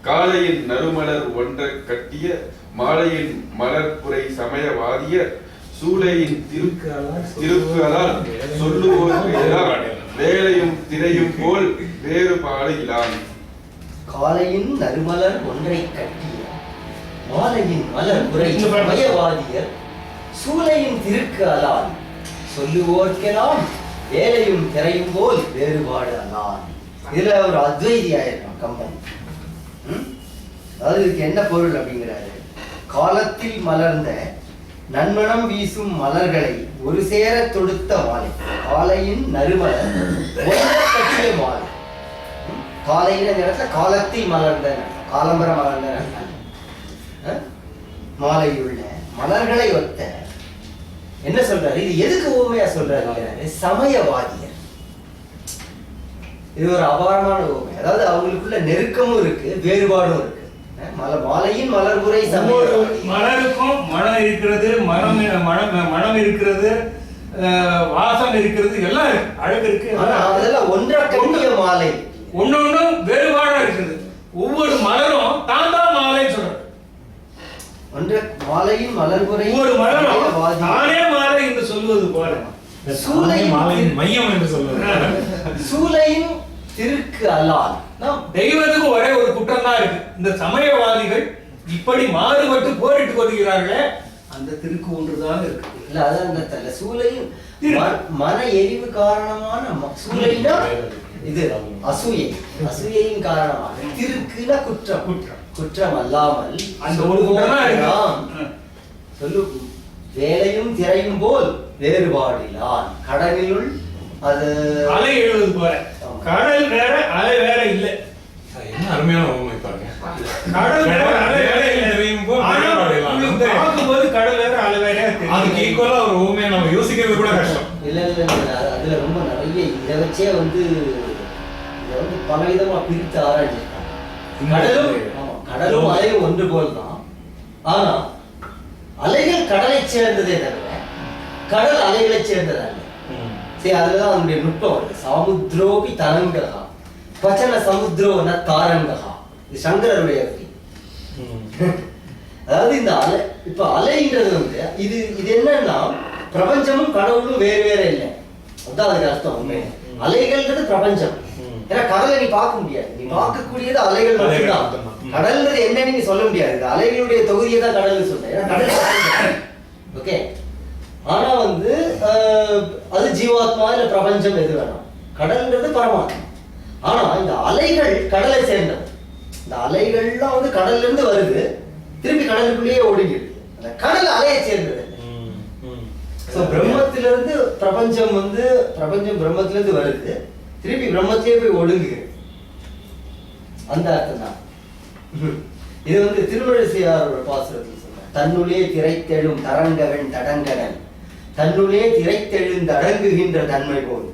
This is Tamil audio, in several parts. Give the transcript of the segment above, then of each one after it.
காலையின் நறுமலர் ஒன்ற கட்டிய மாலையின் மலர்புரை சமயவாதிய சூளையின் திருக்குகளால் சொல்லுவோர் வேலையும் திரையும் போல் வேறுபாடு இல்லான். காலையின் நறுமலர் ஒன்றை கட்டிய மாலையின் மலர்புரை சமயவாதியர் சூளையின் திருக்கு அலான் சொல்லுவோர்க்கெல்லாம் வேலையும் திரையும் போல் வேறுபாடு அலான். இதுல ஒரு அத்வைதியாயிருக்கான் கம்பன். அதாவது இதுக்கு என்ன பொருள் அப்படிங்கிறாரு, காலத்தில் மலர்ந்த நன்மணம் வீசும் மலர்களை ஒரு சேர தொடுத்த மாலை, காலையின் நறுமலர் ஒன்றை கட்டிய மாலை. காலையில இடத்துல காலத்தில் மலர்ந்த காலம்பர மலர்ந்த மாலையுள்ள மலர்களை ஒத்த என்ன சொல்றாரு, இது எதுக்கு ஊமையா சொல்றாரு, சமயவாதியர். இது ஒரு அபாரமான ஊமை. அதாவது அவங்களுக்குள்ள நெருக்கமும் இருக்கு, வேறுபாடும் இருக்கு. மாலையின் மலர்புரை மலருக்கும் மனம் இருக்கிறது, மனம் இருக்கிறது, வாசம் இருக்கிறது, எல்லாம் அழகு இருக்கு. அதெல்லாம் ஒன்றை கட்டிய மாலை, ஒன்னொன்னு வேறுபாடா இருக்குது. ஒவ்வொரு மலரும் தான் தான் மாலைன்னு சொல்றது. ஒன்றை மாலையின் மலர்புரை ஒவ்வொரு மலரும் தானே மாலை என்று சொல்வது போல சூளையின் மாலையின் மையம் என்று சொல்வது. சூளையின் திருக்கு அலான். தெய்வத்துக்கு ஒரே ஒரு குற்றம் தான் இருக்கு. இந்த சமயவாதிகள் இப்படி மாறுபட்டு போரிட்டு கொள்கிறார்களே, அந்த திருக்கு ஒன்றுதான் இருக்கு. இல்ல அதான் அந்த தல சூளையின் மன எரிவு காரணமான சூளைனா இது அசூயை, அசூயையின் காரணமாக திருக்குல குற்றம், குற்றம் அல்லாமல் அந்த ஒரு குற்றம் சொல்லு வேலையும் திரையும் போல் வேறுபாடிலான். கடலிலுள் அது அலை எழுவது போல, கடல் வேற அலை வேற இல்லை. என்ன அருமையான உண்மை பாருங்க. கடல் வேற அலை வேற இல்லை. பார்க்கும்போது கடல் வேற அலை வேற, அதுக்கு ஈக்குவலா ஒரு உண்மையை நம்ம யோசிக்கிறது கூட கஷ்டம். இல்ல அதுல ரொம்ப நிறைய இதை வச்சே வந்து பலவிதமா பிரித்து ஆராய்ச்சிருக்காங்க. கடலும் அலையும் ஒன்று போல் தான். ஆனா அலைகள் கடலை சேர்ந்ததே தவிர கடல் அலைகளை சேர்ந்ததல்ல. சரி, அதுலதான் அவனுடைய நுட்பம் வருது. சமுத்ரோபி தரங்ககா பச்சன சமுத்ரோ ந தாரங்ககா. இது சங்கரருடைய வரி. அதாவது இந்த அலை, இப்ப அலைன்றது வந்து இது இது என்னன்னா பிரபஞ்சமும் கடவுளும் வேறு வேற இல்லை. அதான் அதுக்கு அர்த்தம். உண்மை அலைகள்ன்றது பிரபஞ்சம். ஏன்னா கடலை நீ பார்க்க முடியாது, நீ பார்க்கக்கூடியது அலைகள் மட்டும்தான். கடல்ன்றது என்னன்னு நீ சொல்ல முடியாது. அலைகளுடைய தொகுதியை தான் கடல்னு சொல்றேன். ஏன்னா கடல் ஓகே. ஆனா வந்து அது ஜீவாத்மா இல்ல பிரபஞ்சம் எது வேணாம். கடல்ன்றது பரமாத்மா. ஆனா இந்த அலைகள் கடலை சேர்ந்தது. இந்த அலைகள்லாம் வந்து கடல்ல இருந்து வருது, திருப்பி கடலுக்குள்ளேயே ஒடுங்கிடுது. அந்த கடல் அலையை சேர்ந்தது. பிரம்மத்திலிருந்து பிரபஞ்சம் வந்து பிரபஞ்சம் பிரம்மத்திலிருந்து வருது, திருப்பி பிரம்மத்திலே போய் ஒடுங்குது. அந்த அர்த்தம் தான் இது வந்து திருமழிசையாரோட பாசுரத்தில் சொல்றார். தன்னுள்ளே திரைத்தெழும் தரங்கவன் தடங்கடன் தன்னுள்ளே திரைத்தெழுந்து அடங்குகின்ற தன்மை போல்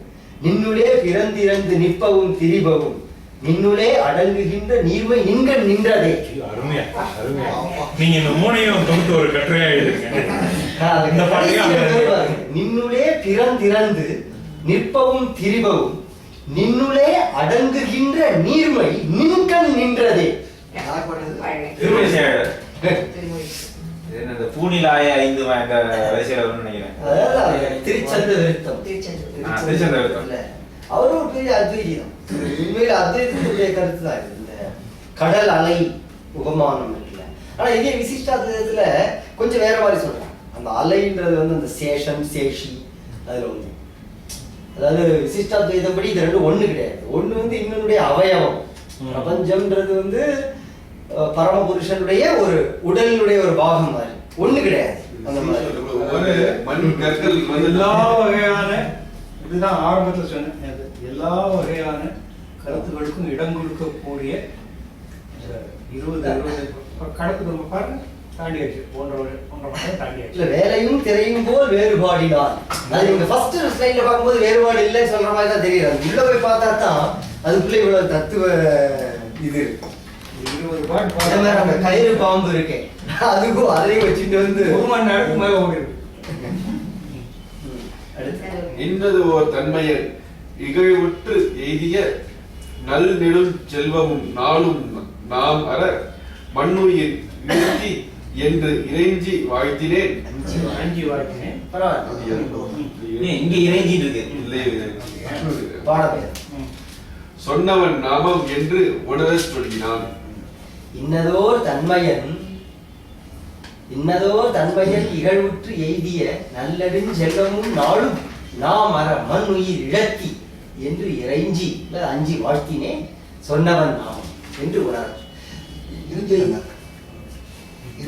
நின்னுளே பிறந்திறந்து நிற்பவும் திரிபவும் நின்னுளே அடங்குகின்ற நீர்மை நின்கண் நின்றதே. அருமையா அருமையா. நீங்க இந்த மூணையும் தொகுத்து ஒரு கட்டுரையா எழுதுங்க. நின்னுளே பிறந்திறந்து நிற்பவும் திரிபவும் நின்னுளே அடங்குகின்ற நீர்மை நின்கண் நின்றதே. பூனிலாய 5 வயசுல நினைக்கிறேன். திருச்சந்த விருத்தம். அவரும் ஒரு பெரிய அத்வைதம். உண்மையில அத்வைதத்துடைய கருத்து தான் இது. இந்த கடல் அலை உபமானம் இருக்குல்ல. ஆனா இதே விசிஷ்டாத்வைதத்துல கொஞ்சம் வேற மாதிரி சொல்றாங்க. அந்த அலைன்றது வந்து அந்த சேஷம் சேஷி அதுல வந்து, அதாவது விசிஷ்டாத்வைதம் படி இது ரெண்டும் ஒண்ணு கிடையாது. ஒண்ணு வந்து இன்னொன்னுடைய அவயவம். பிரபஞ்சம்ன்றது வந்து பரமபுருஷனுடைய ஒரு உடலினுடைய ஒரு பாகம் மாதிரி, ஒண்ணு கிடையாது. அந்த மாதிரி எல்லா வகையான, இதுதான் ஆரம்பத்தில் சொன்னேன், எல்லா வகையான கருத்துக்களுக்கும் இடம் கொடுக்கக்கூடிய 20 கடத்துக்கு பாருங்க தாண்டியாச்சு. இல்ல வேலையும் திரையும் போல் வேறுபாடினால். அது நீங்க ஃபர்ஸ்ட் ஸ்லைட்ல பார்க்கும்போது வேறுபாடு இல்லைன்னு சொல்ற மாதிரி தான் தெரியுது. உள்ள போய் பார்த்தா தான் அதுக்குள்ள இவ்வளவு தத்துவ இது இருக்கு. 20 பாட்டு அந்த கயிறு பாம்பு இருக்கே, அதுக்கும் அதையும் வச்சுட்டு வந்து 1 மணி நேரத்துக்கு மேல ஓடிடும். நின்றது ஓர் தன்மையர் இகழ்வுற்று எய்திய நல் நெடுஞ் செல்வமும் நாளும் நாம் அற மண்ணுயிர் இழுத்தி என்று இறைஞ்சி வாழ்த்தினேன். அஞ்சு வாழ்த்தினேன். பரவாயில்ல. இங்க இறைஞ்சிட்டு இருக்கு. இல்லை, பாடப்பேர். சொன்னவன் நாமம் என்று உணரச் சொல்லினான். இன்னதோர் தன்மையன் இகழ்வுற்று எய்திய நல்லெடுஞ் செல்வமும் நாளும் நாம் அற மண் உயிர் இழத்தி என்று இறைஞ்சி அஞ்சி வாழ்த்தினேன் சொன்னவன் நாமம் என்று உணர.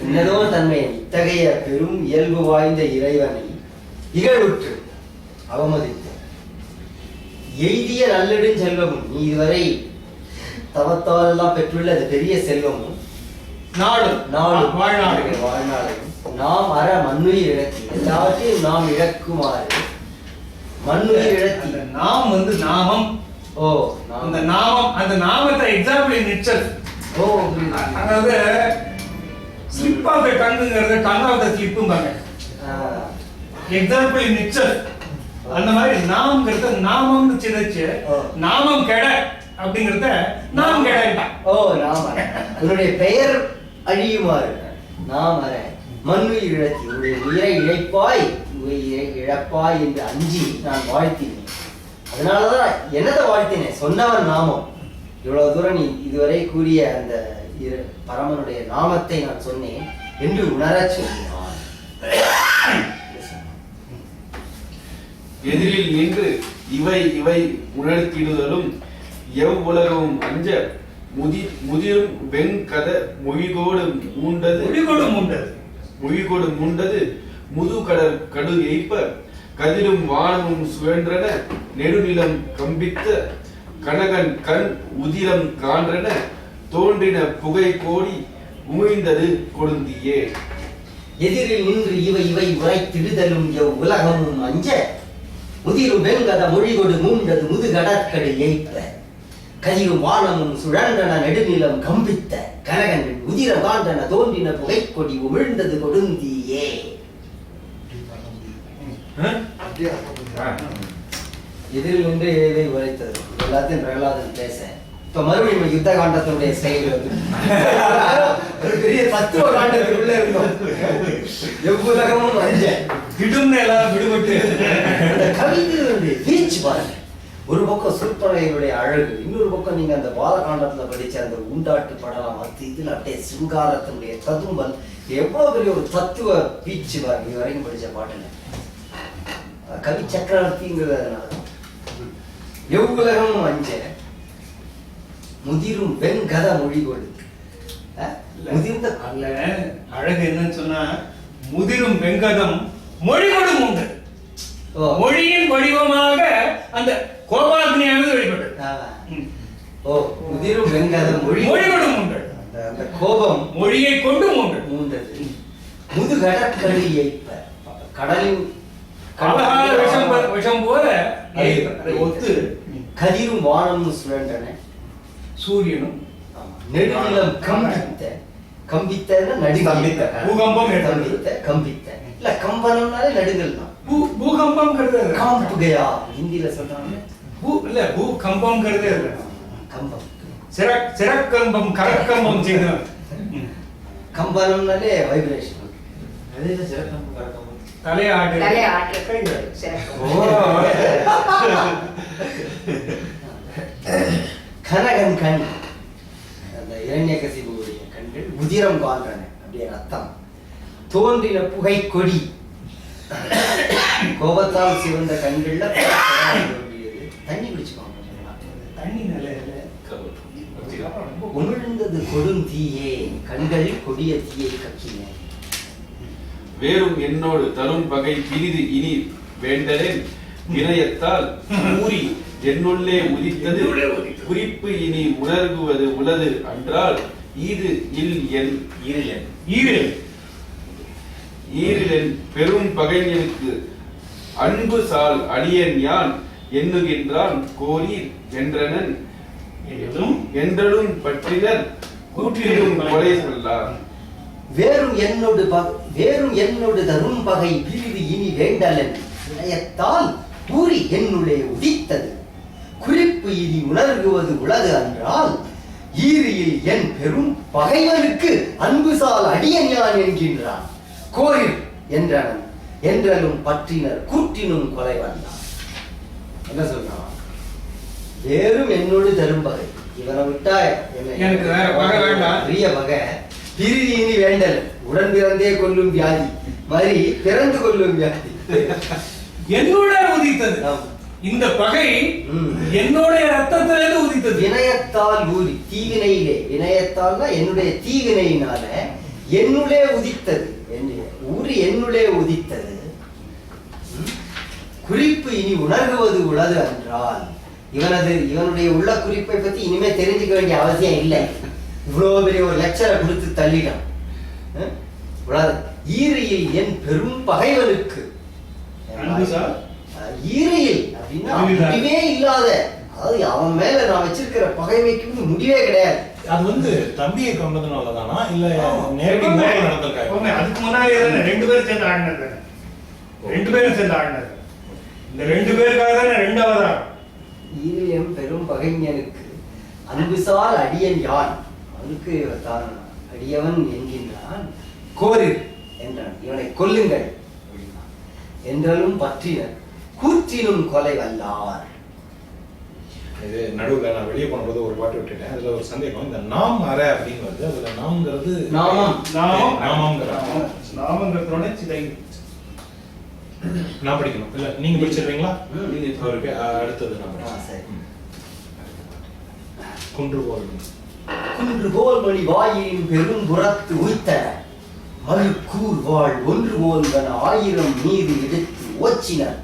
இன்னதோர் தன்மையன் இத்தகைய பெரும் இயல்பு வாய்ந்த இறைவனை இகழ்வுற்று அவமதித்து எய்திய நல்லெடுஞ் செல்வமும், நீ இதுவரை தவத்தால் எல்லாம் பெற்றுள்ள அது பெரிய செல்வமும் வாழ்நாளையும் நாம் அற மண்ணுயிர் இழத்தி எல்லாவற்றையும் நாம் இழக்குமாறு மண்ணுயிர் இழத்தி. நாம் நாமம். ஓ, அந்த நாமம், அந்த நாமத்தை எக்ஸாம்பிள் இன் இட்செல்ஃப். ஓ, அதாவது ஸ்லிப் ஆஃப் தி டங்குங்கிறது டங் ஆஃப் தி ஸ்லிப்பும்பாங்க. Example in itself. அந்த மாதிரி நாம்ங்கிறது நாமம்னு சிதைச்சு நாமம் கெட அப்படிங்கறத நாம் கெடா. ஓ, நாம் அற உன்னுடைய பெயர் அழியுமாறு நாம் அற மண்ணுயிர் இழத்தி உன்னுடைய உயிரை இழப்பாய் என்று அஞ்சி நான் வாழ்த்தினேன். அதனாலதான் என்னதை வாழ்த்தினேன்? சொன்னவன் நாமம். இவ்வளவு தூரம் நீ இதுவரை கூறிய அந்த பரமனுடைய நாமத்தை நான் சொன்னேன் என்று உணரச் சொன்னான். எதிரில் நின்று இவை உணர்த்திடுதலும் எவ்வுலகமும் அஞ்ச முதிரும் வெண்கத மொழிகோடு மூண்டது முதுகடல் கடு எய்ப்ப கதிரும் வானமும் சுழன்றன நெடுநிலம் கம்பித்த கனகன் கண் உதிரம் கான்றன தோன்றின புகை கோடி உமிழ்ந்தது கொழுந்தியே. எதிரில் நின்று இவை உரைத்திடுதலும் எவ்வுலகமும் அஞ்ச முதிரும் வெண்கத மொழிகொடு மூண்டது முதுகடற்கடு எய்ப்ப கதிரும் வானமும் சுழன்றன நெடுநிலம் கம்பித்த கனகன் உதிரம் காண்டன தோன்றின புகை கொடி உமிழ்ந்தது கொடுந்தியே. எதிரில் நின்று இவை உரைத்தது எல்லாத்தையும் பிரகலாதன் பேச. இப்ப மறுபடியும் யுத்த காண்டத்தினுடைய செயல் ஒரு பெரிய தத்துவ காண்டத்துக்குள்ள இருந்தோம். எவ்வுலகமும் அஞ்ச திடும்னு எல்லாம் விடுபட்டு அந்த கவிதையினுடைய வீச்சு பாருங்க. ஒரு பக்கம் சிற்பனையினுடைய அழகு, இன்னொரு பக்கம் நீங்க அந்த பாலகாண்டத்துல படிச்ச அந்த உண்டாட்டு படலாம், அது இதுல அப்படியே சிங்காரத்தினுடைய ததும்பல், எவ்வளவு பெரிய ஒரு தத்துவ வீச்சு பாருங்க. இது வரைக்கும் படிச்ச பாட்டுல கவி சக்கரவர்த்திங்கிறதுனால எவ்வுலகமும் அஞ்ச முதிரும் வெண்கத மொழிகொடு. முதிர்ந்த அழகு என்னன்னு சொன்னா முதிரும் வெண்கதம் மொழிகொடு மூண்டு. மொழியின் வடிவமாக அந்த கோபாக்னியானது வெளிப்பட்டது. ஓ, முதிரும் வெண்கதம் மொழிகொடு மூண்டு. அந்த கோபம் மொழியை கொண்டு மூண்டது. முதுகடற்கடு எய்ப்ப கடலின் விஷம் போல ஒத்து கதிரும் வானமும் சுழன்றன சூரியனும் நெடுநிலம் கம்பித்த பூகம்பம் கம்பித்த இல்ல கம்பனம்னாலே நடுங்கல் தான். பூகம்பம் காம்புகையா ஹிந்தில சொல்றாங்க. இல்ல பூகம்பம்ங்கிறதே இல்ல, கம்பம் சிறக்கம்பம் கரக்கம்பம் செய்த கம்பனம்னாலே வைப்ரேஷன். அது என்ன சிறக்கம்பம் கரக்கம்பம்? தலையாட்டு கனகன் கண், அந்த இரண்யகசிபுவுடைய கண்கள் உதிரம் காண்றன, அப்படியே ரத்தம் தோன்றின புகை கொடி, கோபத்தால் சிவந்த கண்கள்ல தண்ணி குடிச்சுக்கோங்க. தண்ணி நல்ல உமிழ்ந்தது கொடும் தீயே, கண்களில் கொடிய தீயை கக்கின. வேறும் என்னோடு தரும் பகை பிரிது இனி வேண்டலேன் வினயத்தால் ஊறி என்னுள்ளே உதித்தது குறிப்பு இனி உணர்குவது உளது அன்றால் ஈது இல் என் ஈரிலன் பெரும் பகைஞனுக்கு அன்பு சால் அடியன் யான் எண்ணுகின்றான் கோரீர் என்றனன் என்றலும் பற்றினர் கூற்றிலும் கொலை சொல்லார். வேறும் என்னோடு தரும் பகை பிரிது இனி வேண்டலன் வினயத்தால் ஊறி என்னுள்ளே உதித்தது குறிப்பு இனி உணர்குவது உளது அன்றால் ஈரியில் என் பெரும் பகைவனுக்கு அன்புசால் அடியன் யான் என்கின்றான். கோரில் என்றனன் என்றலும் பற்றினர் கூற்றினும் கொலை வந்தான். என்ன சொல்றான்? வேறும் என்னோடு தரும் பகை. இவனை விட்டா எனக்கு வேற பகை வேண்டாம். பெரிய பகை. பிரிதியினி வேண்டல். உடன் பிறந்தே கொல்லும் வியாதி மாதிரி பிறந்து கொல்லும் வியாதி என்னோட உதித்தது. இந்த பகை என்னோட ரத்தத்திலிருந்து உதித்தது. வினயத்தால் ஊறி தீவினையிலே, வினயத்தால்னா என்னுடைய தீவினையினால என்னுள்ளே உதித்தது என்று ஊறி என்னுள்ளே உதித்தது. குறிப்பு இனி உணர்வுவது உளது என்றால் இவனுடைய உள்ள குறிப்பை பத்தி இனிமே தெரிஞ்சுக்க வேண்டிய அவசியம் இல்லை. இவ்வளவு பெரிய ஒரு லெக்சரை கொடுத்து தள்ளிட்டான். ஈரியில் என் பெரும் பகைவனுக்கு ஈரியில் அப்படின்னா முடிவே இல்லாத, அதாவது அவன் மேல நான் வச்சிருக்கிற பகைமைக்கு முடிவே கிடையாது. அது தம்பியை கொண்டதுனாலதானா இல்ல நேரடி நடந்திருக்காங்க? அதுக்கு முன்னாடி ரெண்டு பேரும் சேர்ந்து ஆடினது. ரெண்டு பேரும் சேர்ந்து ஆடினது. இந்த ரெண்டு பேருக்காக தானே ரெண்டு அவதாரம். ஈரியம் பெரும் பகைஞனுக்கு அன்புசால் அடியன் யான், அவனுக்கு தான் அடியவன் என்கின்றான். கோரில் என்றான், இவனை கொல்லுங்கள் என்றாலும் பற்றினர் கூற்றினும் கொலை வல்லார். இது நடுவுல நான் வெளியே போனபோது ஒரு பாட்டு விட்டுட்டேன். அதுல ஒரு சந்தேகம், இந்த நாம் அற அப்படின்னு வருது. அதுல நாம்ங்கிறது நாமங்கிறதோட சிதை நான் படிக்கணும் இல்ல நீங்க படிச்சிருவீங்களா? அவருக்கு அடுத்தது குன்றுபோல் மணி வாயின் பெரும் புறத்து உய்த்தன மழுக்கூர் வாழ் ஒன்று போல்வன 1000 மீது எடுத்து ஓச்சினர்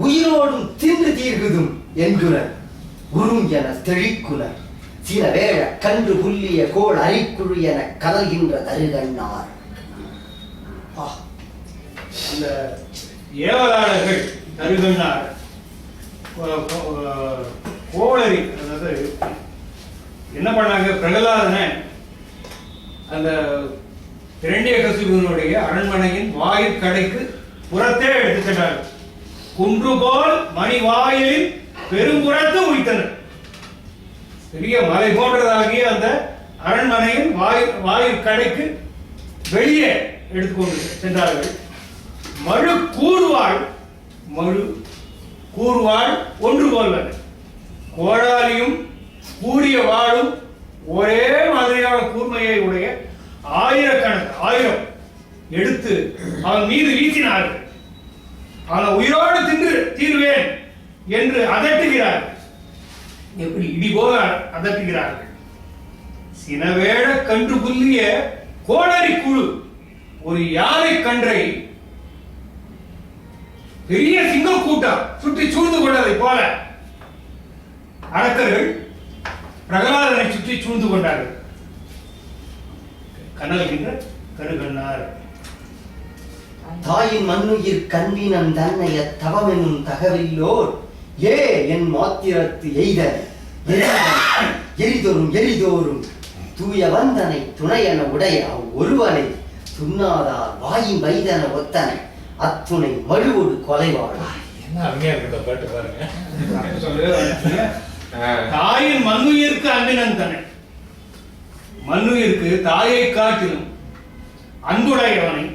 உயிரோடும் தின்று தீர்குதும் என்குனர் உரும் என தெழிக்குனர் சில வேழ கன்று புல்லிய கோள் அரிக்குழு என கதல்கின்ற தருகண்ணார். அந்த ஏவலாளர்கள் தருகண்ணார் கோளரி, அதாவது என்ன பண்ணாங்க, பிரகலாதனை அந்த இரண்டியகசிபனுடைய அரண்மனையின் வாயில் கடைக்கு புறத்தே எடுத்து சென்றார். குன்றுபோல் மணி வாயிலில் பெரும்புறத்து உய்த்தனர். பெரிய மலை போன்றதாகிய அந்த அரண்மனையின் வாயில் கடைக்கு வெளியே எடுத்துக்கொண்டு சென்றார்கள். மழு கூர்வாள் ஒன்று போல்வன. கோடாலியும் கூடிய வாழும் ஒரே மாதிரியான கூர்மையை உடைய 1000 எடுத்து அவன் மீது வீசினார்கள். அவனை உயிரோடு தின்று தீர்வேன் என்று அதட்டுகிறார்கள். எப்படி இடி போல அதட்டுகிறார்கள். சினவேட கன்று புல்லிய கோடரி குழு ஒரு யானை கன்றை பெரிய சிங்க கூட்டம் சுற்றி சூழ்ந்து கொண்டதை போல அரக்கர்கள் பிரகலாதனை சுற்றி சூழ்ந்து கொண்டார்கள். கனல்கின்ற கருகண்ணார். தாயின் மண்ணுயிர் கண்பினம் தன்னைய தவமெனும் தகவில்லோர் ஏ என் மாத்திரத்து எய்த எரிதோறும் தூய வந்தனை துணையன உடைய ஒருவனை துண்ணாதார் வாயின் வைதன ஒத்தனை அத்துணை மழுவோடு கொலைவாழா. என்ன அருமையா இருக்க பாட்டு பாருங்க. தாயின் மண்ணுயிருக்கு அன்பினன் தன்னை, மண்ணுயிருக்கு தாயை காட்டிலும் அன்புடையவனை,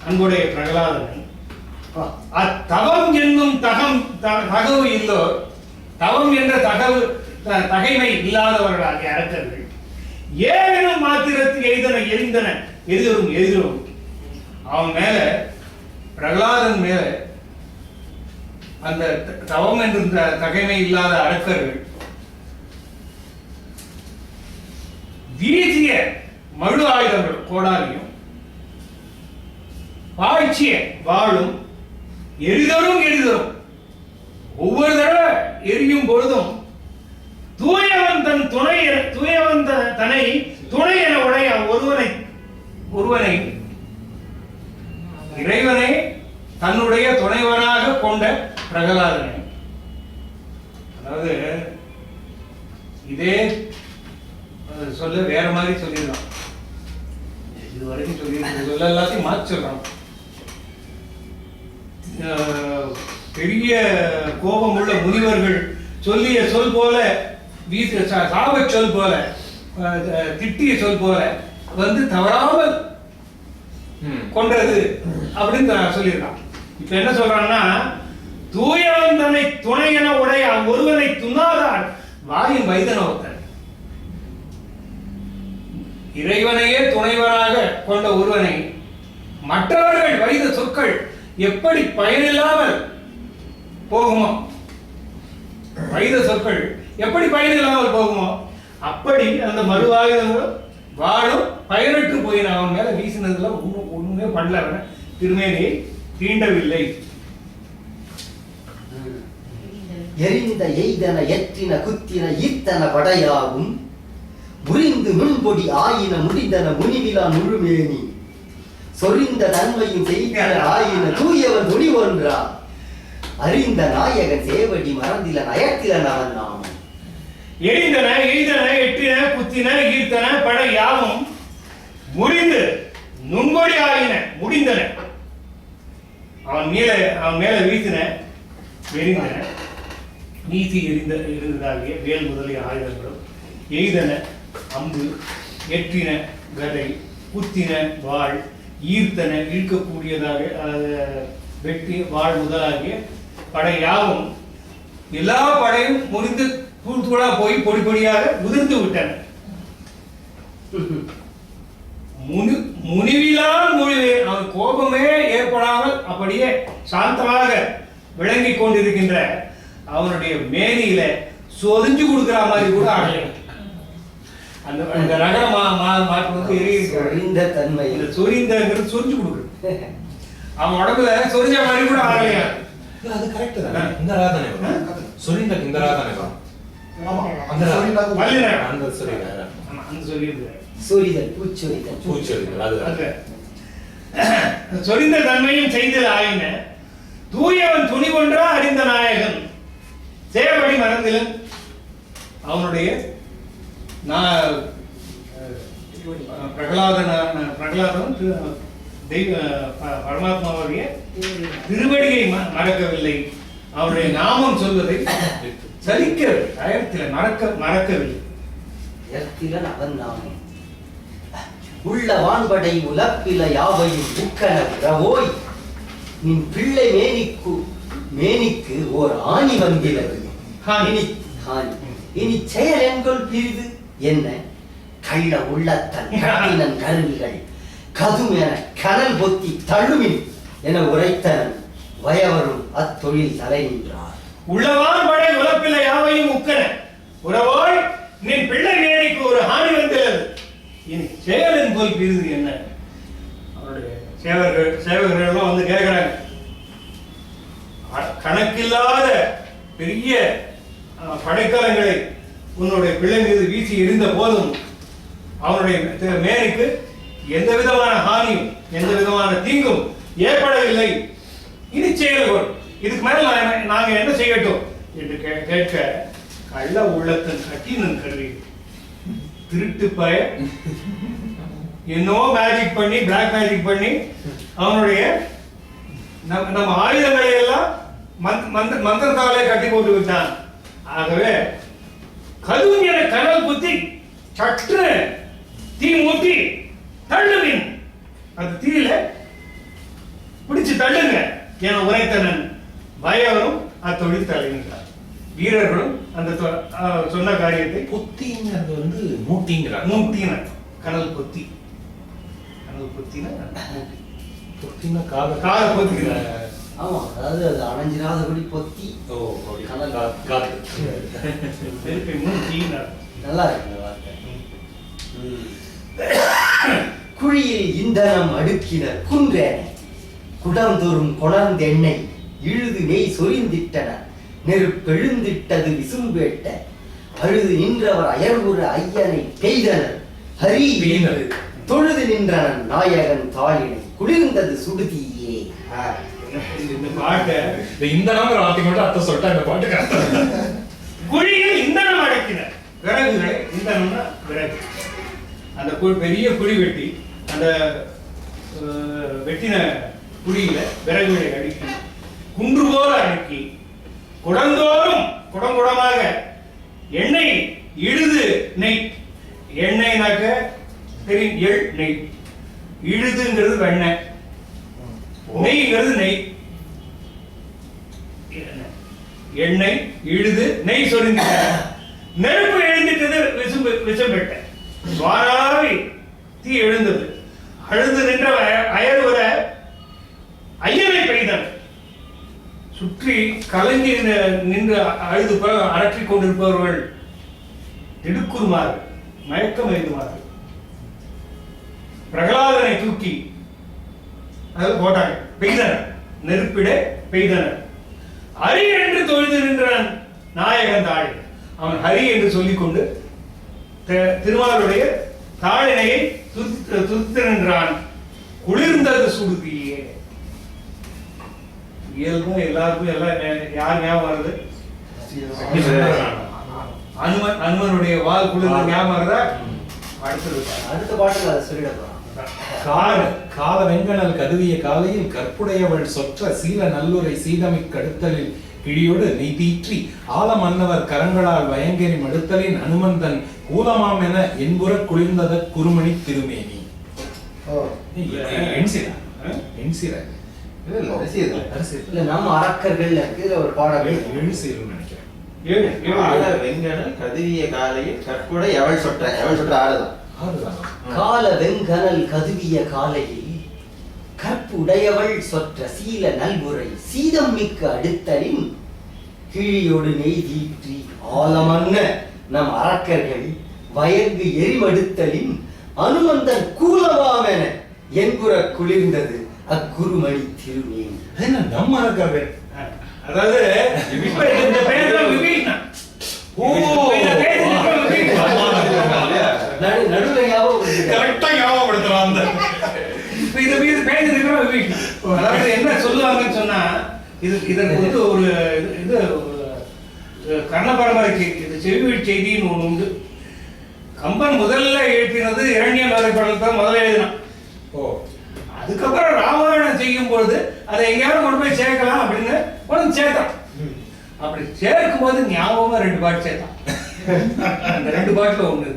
அன்புடைய பிரகலாதனை அத்தவம் என்னும் தகவு இல்லோ, தவம் என்ற தகைமை இல்லாதவர்களாகிய அரக்கர்கள் ஏனும் மாத்திரத்தில் எரிதரும் அவன் மேல, பிரகலாதன் மேல அந்த தவம் என்ற தகைமை இல்லாத அரக்கர்கள் வீசிய மழு ஆயுதங்கள் கோடாலியும் பாய்ச்சிய வாழும் எரிதரும் ஒவ்வொரு தடவை எரியும் பொழுதும் தூயவன் தன்னை துணை என உடைய ஒருவனை இறைவனை தன்னுடைய துணைவனாக கொண்ட பிரகலாதனை, அதாவது இதே சொல்ல வேற மாதிரி சொல்லிடலாம். இதுவரைக்கும் சொல்ல எல்லாத்தையும் மாற்றி சொல்றான். பெரிய கோபம் உள்ள முனிவர்கள் சொல்லிய சொல் போல சாப சொல் போல திட்டிய சொல் போல வந்து தவறாமல் கொண்டது அப்படின்னு சொல்லியிருக்கான். இப்ப என்ன சொல்றான்னா, தூயவன் தன்னை துணை என உடைய ஒருவனை துணாதார் வாயின் வைதன ஒருத்தன். இறைவனையே துணைவனாக கொண்ட ஒருவனை மற்றவர்கள் வைத சொற்கள் எப்படி பயனில்லாமல் போகுமோ, வைத சொற்கள் எப்படி பயனில்லாமல் போகுமோ அப்படி அந்த மறுவாயுதங்களும் வாழும் பயனற்று போயின அவன் மேல வீசினதுல ஒண்ணுமே பண்ணல, அவன் திருமேனியை தீண்டவில்லை. எரிந்த எய்தன எற்றின குத்தின ஈத்தன படையாகும் புரிந்து நுண்பொடி ஆயின முடிந்தன முனிவிலா முழுமேனி சொரிந்த தன்மையும் செய்தன ஆயின தூயவன் துணி ஒன்றா அறிந்த நாயகன் சேவடி மறந்தில நயத்திலன் அவன் நாமம். எரிந்தன எய்தன எட்டின குத்தின ஈர்த்தன படை யாவும் முடிந்து நுண்பொடி ஆயின முடிந்தன அவன் மேல வீசின எரிந்தன நீதி இருந்ததாகிய வேல் முதலிய ஆயுதங்களும் எய்தன அம்பு எற்றின கதை குத்தின வாழ் ஈர்த்தன இழுக்கக்கூடியதாக வெட்டி வாழ் முதலாகிய படை யாவும் எல்லா படையும் முறிந்து தூள் தூளா போய் பொடி பொடியாக உதிர்ந்து விட்டன. முனிவிலான் மொழிவே அவன் கோபமே ஏற்படாமல் அப்படியே சாந்தமாக விளங்கி கொண்டிருக்கின்ற அவனுடைய மேனியில சொரிஞ்சு கொடுக்கிற மாதிரி கூட ஆகலை. அந்த ரகர மாற்று சொரிந்த தன்மை சொரிந்தங்கிறது சொரிஞ்சு கொடுக்குறது அவன் உடம்புல சொரிஞ்ச மாதிரி கூட ஆகலையா? அது கரெக்ட் தானே. இந்த ராதனை வரும் சொரிந்த இந்த ராதனை வரும். ஆமா அந்த அந்த சொரிதல் அந்த சொரியுது சொரிதல் பூச்சொரிதல் பூச்சொரிதல் அது சொரிந்த தன்மையும் செய்தல் ஆயின தூயவன் துணி ஒன்றா அறிந்த நாயகன் சேவடி மறந்திலன் அவனுடைய பிரகலாதன் தெய்வ பரமாத்மாவுடைய திருவடியை மறக்கவில்லை, அவருடைய நாமம் சொல்வதை சலிக்கவில்லை, மறக்கவில்லை. அவன் நாமம் உள்ள வான்படை உலப்பில யாவையும் உக்கன உறவோய் நின் பிள்ளை மேனிக்கு ஓர் ஆணி வந்திலது இனி செயல் என்கொள் பிரிது என்ன கள்ள உள்ளத்தன் கட்டினன் கருவிகள் கதுமென கனல் பொத்தி தள்ளுமின் என உரைத்தனன் வயவரும் அத்தொழில் தலை நின்றார். உள்ளவான் படை உலப்பில யாவையும் உக்கன உறவோய் நின் பிள்ளை மேனிக்கு ஒரு ஆணி வந்திலது இனி செயல் என்கொள் பிரிது என்ன. அவருடைய சேவகர்கள் எல்லாம் வந்து கேட்கிறாங்க, கணக்கில்லாத பெரிய படைக்கலங்களை உன்னுடைய பிள்ளை மீது வீசி எறிந்த போதும் அவனுடைய மேனிக்கு எந்த விதமான ஹானியும் எந்த விதமான தீங்கும் ஏற்படவில்லை, இனி செயல்கள் இதுக்கு மேல நாங்க என்ன செய்யட்டும் என்று கேட்க கள்ள உள்ளத்தன் கட்டினன் கருவி திருட்டு பய என்னோ மேஜிக் பண்ணி பிளாக் மேஜிக் பண்ணி அவனுடைய நம்ம ஆயுதங்களை எல்லாம் மந்திரத்தாலே கட்டி போட்டு விட்டான். ஆகவே கதும் என கனல் குத்தி சற்று தீ மூட்டி தள்ளுவின் அந்த தீயில பிடிச்சு தள்ளுங்க என உரைத்தனன் வயவரும் அத்தொழில் தலையிட்டார். வீரர்களும் அந்த சொன்ன காரியத்தை பொத்திங்கிறது வந்து மூட்டிங்கிறார். மூட்டின கனல் பொத்தி பொத்தினா காத பொத்திக்கிறார். ஆமா, அதாவது அது அணைஞ்சிராதபடி பொத்தி கனல் நல்லா இருக்கு இந்த வார்த்தை. குழியில் இந்தனம் அடுக்கினர் குன்றேன குடந்தோறும் கொணர்ந்தெண்ணெய் இழுது நெய் சொரிந்திட்டன நெருப்பெழுந்திட்டது விசும்பேட்ட அழுது நின்றவர் அயர்வுற ஐயனை பெய்தனர் ஹரி தொழுது நின்றனன் நாயகன் தாளினை குளிர்ந்தது சுடுதியே. இந்த பாட்டை இந்த வார்த்தை மட்டும் அர்த்தம் சொல்லிட்டா இந்த பாட்டு குழியில் இந்தனம் அடக்கினர் விறகுகளை இந்தனம்னா விறகு அந்த பெரிய குழி வெட்டி அந்த வெட்டின குழியில விறகுகளை அடுக்கி குன்று போல அடுக்கி குடந்தோறும் குடங்குடமாக எண்ணெய் இழுது நெய். எண்ணெய்னாக்க தெரியும், எள் நெய். இழுதுங்கிறது வெண்ணெய், நெய்ங்கிறது நெய். எண்ணெய் இழுது நெய் சொரிந்து நெருப்பு எழுந்துட்டது, விஷம் பெட்ட வாராவி தீ எழுந்தது. அழுது நின்ற அயர்வர ஐயனை பெய்தன். சுற்றி கலங்கி நின்று அழுது அடற்றிக் கொண்டிருப்பவர்கள் திடுக்குறுமாறு, மயக்கம் எழுதுமாறு பிரகலாதனை தூக்கி அது போட்டாங்க. பெய்தனர், நெருப்பிட பெய்தனர். ஹரி என்று தொழுது நின்றான் நாயகன் தாழ். அவன் ஹரி என்று சொல்லிக்கொண்டு திருமாலுடைய தாழினையை துதித்து நின்றான். குளிர்ந்தது சுடுதியே. இயல்பும் எல்லாருக்கும் எல்லாம் யார் ஞாபகம் வருது? அனுமனுடைய வால் குளிர்ந்த ஞாபகம் வருதா? அடுத்த பாட்டுல அதை சொல்லிடலாம். கால வெங்கடல் கருவிய காலையில் கற்புடையவள் சொற்ற சீல நல்லுரை சீதமிக் கடுத்தலில் கிழியோடு நெய் தீற்றி ஆல மன்னவர் கரங்களால் வயங்கெறி மடுத்தலின் அனுமந்தன் கூலமாம் என என்புற குளிர்ந்தத குருமணி திருமேனி. நம்ம அரக்கர்கள் ஒரு பாடல் நினைக்கிறேன். வெங்கடல் கதுவிய காலையில் கற்புடை எவள் சொற்ற ஆடுதான். கால வெங்கனல் கதுவிய காலையில் கற்பு உடையவள் சொற்ற சீல நல்புரை சீதம் மிக்க அடுத்தலின் கிழியோடு நெய் தீற்றி ஆலமன்ன நம் அரக்கர்கள் வயங்கு எரிமடுத்தலின் அனுமந்தன் கூலமாமென என்புற குளிர்ந்தது அக்குருமணி திருமேனி. நம்ம அரக்கர்கள், அதாவது இப்ப இந்த பேர்ல விபீஷணன். நடுவுல கரெக்டா ஞாபகப்படுத்துறான். அதாவது என்ன சொல்லுவாங்கன்னு சொன்னா, இதற்கு வந்து ஒரு இது கர்ண பரம்பரைக்கு இது செவிவழி செய்தின்னு ஒண்ணு உண்டு. கம்பன் முதல்ல எழுப்பினது இரண்யம் வேலை படத்தை முதல்ல எழுதினான். அதுக்கப்புறம் ராமாயணம் செய்யும் பொழுது அதை எங்கேயாவது கொண்டு போய் சேர்க்கலாம் அப்படின்னு கொண்டு சேர்த்தான். அப்படி சேர்க்கும் போது ஞாபகமா 2 பாட்டு சேர்த்தான். அந்த 2 பாட்டுல ஒண்ணு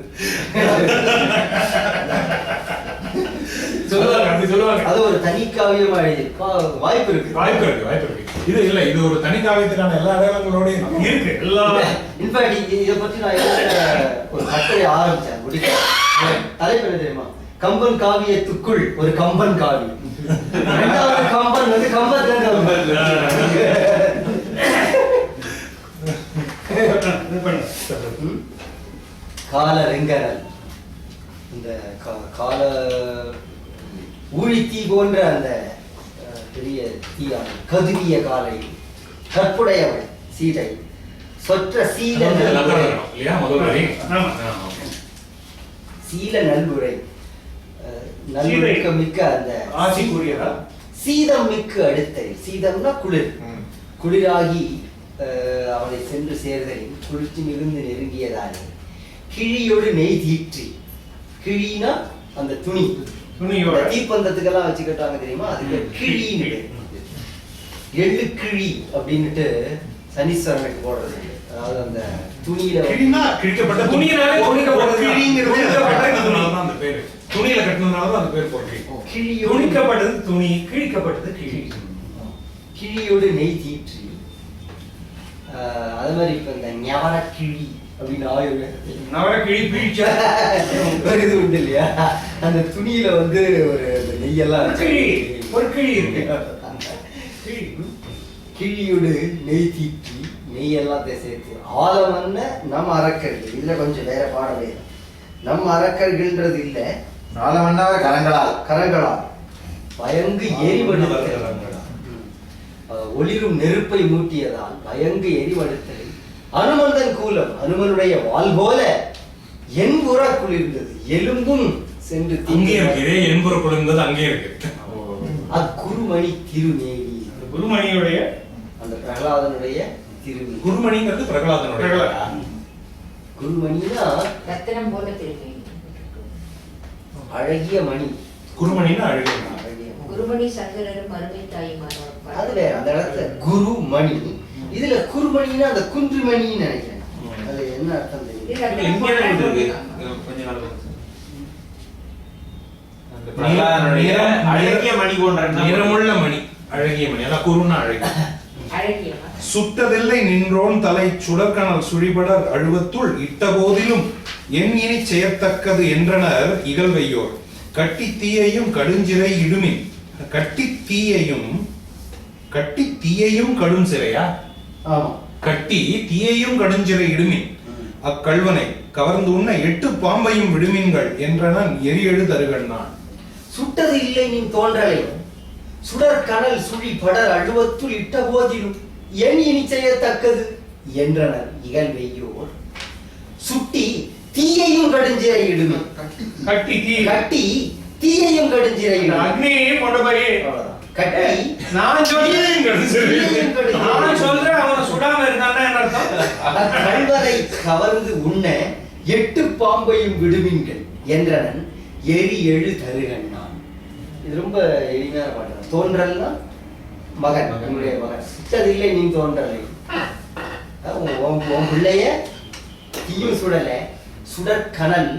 சொல்லுவாங்க, அப்படி சொல்லுவாங்க. அது ஒரு தனி காவியமா வாய்ப்பு இருக்கு. இது இல்ல, இது ஒரு தனி காவியத்துக்கான எல்லா அடையாளங்களோடையும் இருக்கு. எல்லாம் இன்ஃபேக்ட் இதை பத்தி நான் ஒரு கட்டுரை ஆரம்பிச்சேன். தலைப்பு என்ன தெரியுமா? கம்பன் காவியத்துக்குள் ஒரு கம்பன் காவி. இரண்டாவது கம்பன் வந்து கால வெங்கடல், இந்த கால ஊழித்தீ போன்ற அந்த பெரிய தீயான கதுவிய காலை கற்புடையவள் சீதை சொற்ற சீல சீல நல்புரை மிக்க அந்த ஆசி கூறியதா சீதம் மிக்க அடுத்த சீதம்னா குளிர், குளிராகி அவளை சென்று சேர்தலில் குளிர்ச்சி மிகுந்து நெருங்கியதாலே கிழியோடு நெய் தீற்றி. கிழினா அந்த துணியோட தீப்பந்தத்துக்கெல்லாம் வச்சுக்கிட்டாங்க தெரியுமா, அதுக்கு கிழின்னு எள்ளு கிழி அப்படின்னுட்டு சனீஸ்வரனுக்கு போடுறது. அதாவது அந்த துணியில கிழிக்கப்பட்ட துணியில கட்டினதுனால அந்த பேர் போடுறீங்க. துணிக்கப்பட்டது துணி, கிழிக்கப்பட்டது கிழி. கிழியோடு நெய் தீற்றி. அது மாதிரி இப்ப இந்த ஞவர கிழி அப்படின்னு நவரக்கிழி பீழ்ச்சா இது உண்டு இல்லையா, அந்த துணியில வந்து ஒரு நெய்யெல்லாம் ஒரு கிழி இருக்கு. கிழியோடு நெய் தீற்றி நெய்யெல்லாம் சேர்த்து ஆலமன்ன நம் அரக்கர்கள். இதுல கொஞ்சம் வேற பாடவே நம் அரக்கர்கள்ன்றது இல்ல, ஆலமன்னா கரங்களால் பயங்கு எரிவடுத்தல் ஒளிரும் நெருப்பை மூட்டியதால் பயங்கு எரிவடுத்தல் அனுமந்தன் கூலம் அனுமனுடைய வால் போல என்புற குளிர்ந்தது எலும்பும் சென்று என்புற குளிர்ந்தது அங்கே இருக்கு. அக்குருமணி திருமேனி, குருமணியுடைய அந்த பிரகலாதனுடைய திருமேனி. குருமணிங்கிறது பிரகலாதனுடைய. குருமணினா ரத்தினம் போல திருமேனி, அழகிய மணி. குருமணினா அழகிய குருமணி சங்கரரும் அருமை தாயுமானவர். அது வேற, அந்த இடத்துல குருமணி. இதுல குருமணினா அந்த குன்றுமணின்னு நினைக்கிறேன். அது என்ன அர்த்தம் தெரியும்? இது ரத்தினம் இங்கே போல இருக்கு போட்டிருக்காங்க. கொஞ்ச நாள் அந்த பிரகலாதனுடைய அழகிய மணி போன்ற நிறமுள்ள மணி, அழகிய மணி, அதான் குருன்னா அழகிய. அழகியமா. சுட்டதில்லை நின்றோன் தலை சுடர்கணல் சுழிபடர் அழுவத்துள் இட்ட போதிலும் என் இனி செயத்தக்கது என்றனர் இகழ்வையோர். கட்டி தீயையும் கடுஞ்சிறை இடுமின். கட்டி தீயையும் கடும் சிறையா? ஆமா. கட்டி தீயையும் கடுஞ்சிறை இடுமின். அக்கல்வனை கவர்ந்து உண்ண 8 பாம்பையும் விடுமின்கள் என்றனன் எரியெழு தருகண்ணான். சுட்டது இல்லை நீ தோன்றலை சுடர் கனல் சுழி படர் அழுவத்துள் இட்ட போதிலும் என் இனி செய்யத்தக்கது என்றனர் இகழ்வையோர். சுட்டி தீயையும் கடுஞ்சிறை இடுமே. கட்டி தீ கட்டி தீயையும் கடுஞ்சிறை இடுமே. அக்னியே கொண்ட மாதிரி கட்டி நான் சொல்றேன் தீயையும் கடுஞ்சிறை நான் சொல்றேன் அவனை சுடாம இருந்தான்னா என்ன அர்த்தம்? கல்வரை கவர்ந்து உண்ண 8 பாம்பையும் விடுவீங்கள் என்றனன் எரி எழு தருகண்ணான். இது ரொம்ப எளிமையான பாட்டு. தோன்றல்னா மகன், என்னுடைய மகன். சுட்டதில்லை நீ தோன்றலை. உன் பிள்ளைய தீயும் சுடல சுடர் கனல்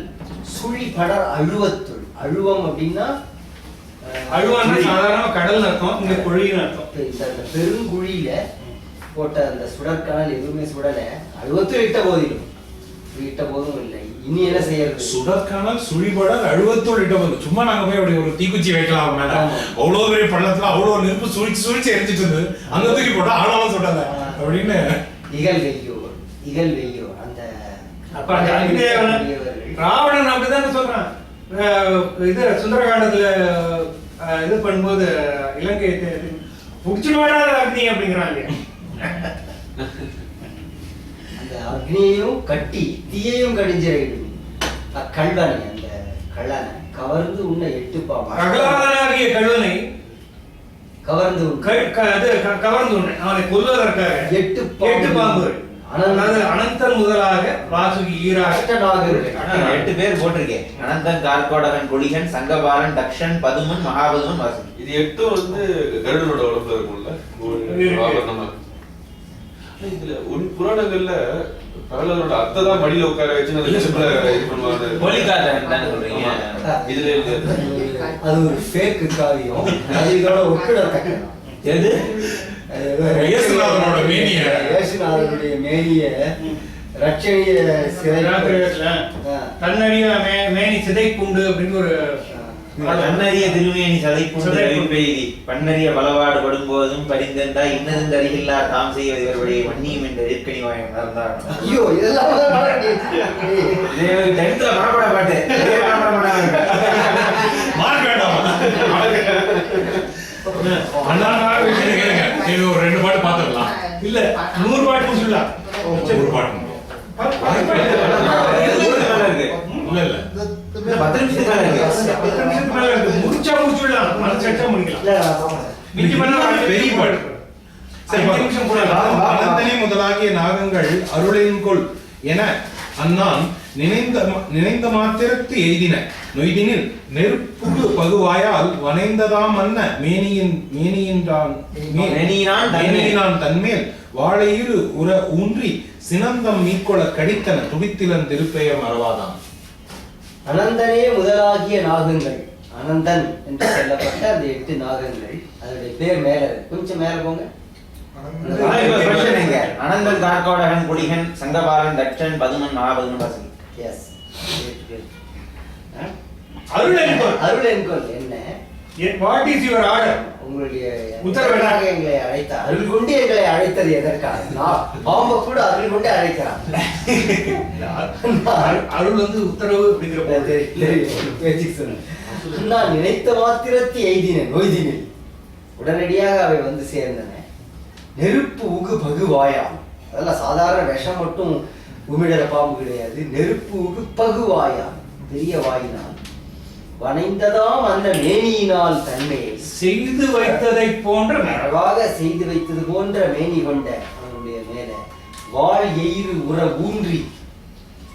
சுழி படர் அழுவத்துள். அழுவம் அப்படின்னா அழுவான்னா சாதாரண கடல் அர்த்தம், இங்க குழின்னு அர்த்தம். இந்த பெருங்குழியில போட்ட அந்த சுடற்கனல் எதுவுமே சுடல. அழுவத்துள் இட்ட போதிலும் இட்ட போதும் இல்லை. இனி என்ன செய்யறது? சுடர்கணல் சுழிபடர் அழுவத்துள் இட்ட போது. சும்மா நாங்க போய் அப்படி ஒரு தீக்குச்சி வைக்கலாம் மேல. அவ்வளவு பெரிய பள்ளத்துல அவ்வளவு நெருப்பு சுழிச்சு எரிஞ்சிட்டு இருந்தது. அங்க தூக்கி போட்டா ஆனாலும் சுடல அப்படின்னு இகழ்வையோர் அந்த அப்ப அந்த அக்னிதேவன் ராவணன் அப்படிதான் சொல்றான். இது சுந்தரகாண்டத்துல இது பண்ணும்போது இலங்கை புடிச்சுடுவாடா அக்னி அப்படிங்கிறாங்க. அந்த அக்னியையும் கட்டி தீயையும் கடிஞ்சிரையிடும். அக்கல்வனை அந்த கள்ளனை கவர்ந்து உண்ண 8 பாம்பு. பிரகலாதனாகிய கழுவனை கவர்ந்து கவர்ந்து உண்ண அவனை கொல்வதற்காக 8 பாம்பு. அதாவது அனந்தன் முதலாக வாசுகி ஈராக 8 பேர் போட்டிருக்கேன். அனந்தன், கார்கோடகன், கொடிகன், சங்கபாலன், தக்ஷன், பதுமன், மகாபதுமன், வாசுகி. இது 8 வந்து கருடனோட உடம்புல இருக்கும்ல. ஆபரணமா. இதுல புராணங்கள்ல பிரகலாதனோட அத்தை தான் மடியில உட்கார வச்சு அந்த லிஸ்ட்ல இது பண்ணுவாங்க. போலிகாதன் தானே சொல்றீங்க? இதுல அது ஒரு ஃபேக் காவியம். அது இதோட ஒப்பிடத்தக்கது. எது? இயேசுநாதனோட மேனிய இயேசுநாதனுடைய மேனிய ரட்சணிய சிறை தன்னறிய மேனி சிதைப்புண்டு அப்படின்னு ஒரு பன்னறிய திருமேனி சதைப்புண்டு பெய்தி பன்னறிய பலவாடு படும்போதும் பரிந்தென்றா இன்னதும் அருகில்லா தாம் செய்வது இவருடைய வன்னியம் என்ற ஏற்கனி வாயம் நடந்தார். ஐயோ இதெல்லாம் மரப்பட பாட்டு மார்க் வேண்டாமா? ஒரு 2 பாட்டு பாத்துடலாம். இல்ல 100 பாட்டு முடிச்சுடலாம். ஒரு பாட்டு இல்ல இல்ல 10 நிமிஷத்துக்கு மேல இருக்கு. 10 நிமிஷத்துக்கு மேல இருக்கு. முடிச்சுடலாம். மனசு முடிக்கலாம். மிஞ்சி பண்ணா பெரிய பாட்டு. சரி, 5 நிமிஷம் கூட அனந்தனே முதலாகிய நாகங்கள் அருளின்கொள் என அன்னான் நினைந்த மாத்திரத்து எய்தின நொய்தினில் நெருப்புடு பகுவாயால் வனைந்ததாம் அன்ன மேனியினான் தன்மேல் வாழையிரு உற ஊன்றி சினந்தம் மீட்கொள்ள கடித்தன துடித்திலன் திருப்பெயர் மறவாதான். அனந்தனே முதலாகிய நாகங்கள். அனந்தன் என்று சொல்லப்பட்ட அந்த 8 நாகங்கள். அதனுடைய பேர் மேல இருக்கு. கொஞ்சம் மேல போங்க. அனந்தன், கார்கோடகன், கொடிகன், சங்கபாலன், தட்சன், பதுமன், மகாபதுமன், வாசுகி. எஸ். அருள் என்கொள் என்ன? What is your order? உங்களுடைய உத்தரவாக எங்களை அழைத்தார். அருள் கொண்டு எங்களை அழைத்தது எதற்காக? பாம்ப கூட அருள் கொண்டு அழைக்கிறான். அருள் வந்து உத்தரவு அப்படிங்கிற நான் நினைத்த மாத்திரத்தை எய்தினேன் நொய்தினேன். உடனடியாக அவை வந்து சேர்ந்தன. நெருப்பு உகு பகுவாயாம். அதெல்லாம் சாதாரண விஷம் மட்டும் உமிழற பாம்பு கிடையாது. நெருப்பு உகு பகுவாயாம், பெரிய வாயினால் வனைந்ததாம் அந்த மேனியினால் தன்மையை செய்து வைத்ததை போன்ற அழகாக செய்து வைத்தது போன்ற மேனி கொண்ட அவனுடைய மேல வாழ் எயிறு உற ஊன்றி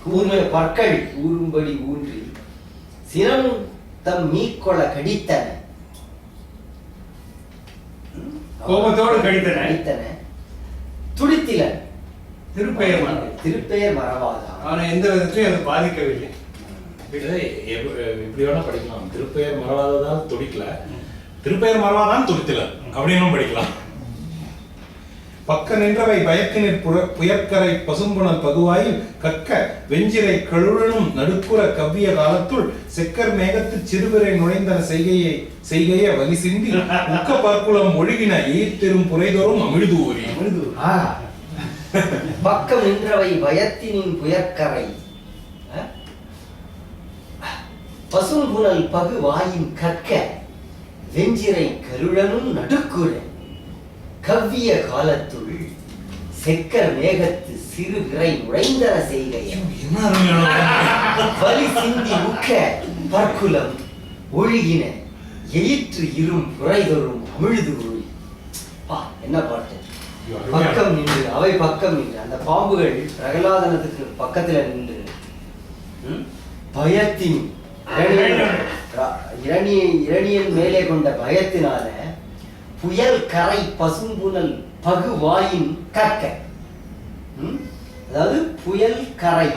கூர்மை பற்கள் ஊறும்படி ஊன்றி சினம் தம் மீக்கொள்ள கடித்தன. கோபத்தோடு கடித்தன. துடித்திலன் திருப்பெயர் மறவாதா. திருப்பெயர் மறவாதா. அவனை எந்த விதத்திலையும் அது பாதிக்கவில்லை. இப்படி வேணா படிக்கலாம். திருப்பெயர் மறவாததால் துடிக்கல, திருப்பெயர் மறவாதான் துடித்தல அப்படின்னு படிக்கலாம். பக்க நின்றவை பயக்கினிற் புயற்கரை பசும்புணல் பகுவாயில் கக்க வெஞ்சிரை கழுழனும் நடுக்குற கவ்விய காலத்துள் செக்கர் மேகத்து சிறுவிரை நுழைந்தன செய்கைய வலி சிந்தி உக்க பற்குளம் ஒழுகின ஈர்த்தெரும் புரைதோறும் அமிழ்து ஊறி. பக்கம் நின்றவை பயத்தினின் புயற்கரை பசும்புணல் பகுவாயின் கற்க வெஞ்சிரை கருழனும் நடுக்குற கவ்விய காலத்துள் செக்கர் மேகத்து சிறு விரை நுழைந்தன செய்கைய வலி சிந்தி உக்க பற்குலம் ஒழுகின எயிற்று இரும் புரைதொரும் அமிழ்து ஊழி. என்ன பாட்டு! பக்கம் நின்று அவை பக்கம் நின்று அந்த பாம்புகள் பிரகலாதனத்துக்கு பக்கத்துல நின்று பயத்தின் இரணியன் மேலே கொண்ட பயத்தினால புயல் கரை பசும்புணல் பகுவாயின் கற்க, அதாவது புயல் கரை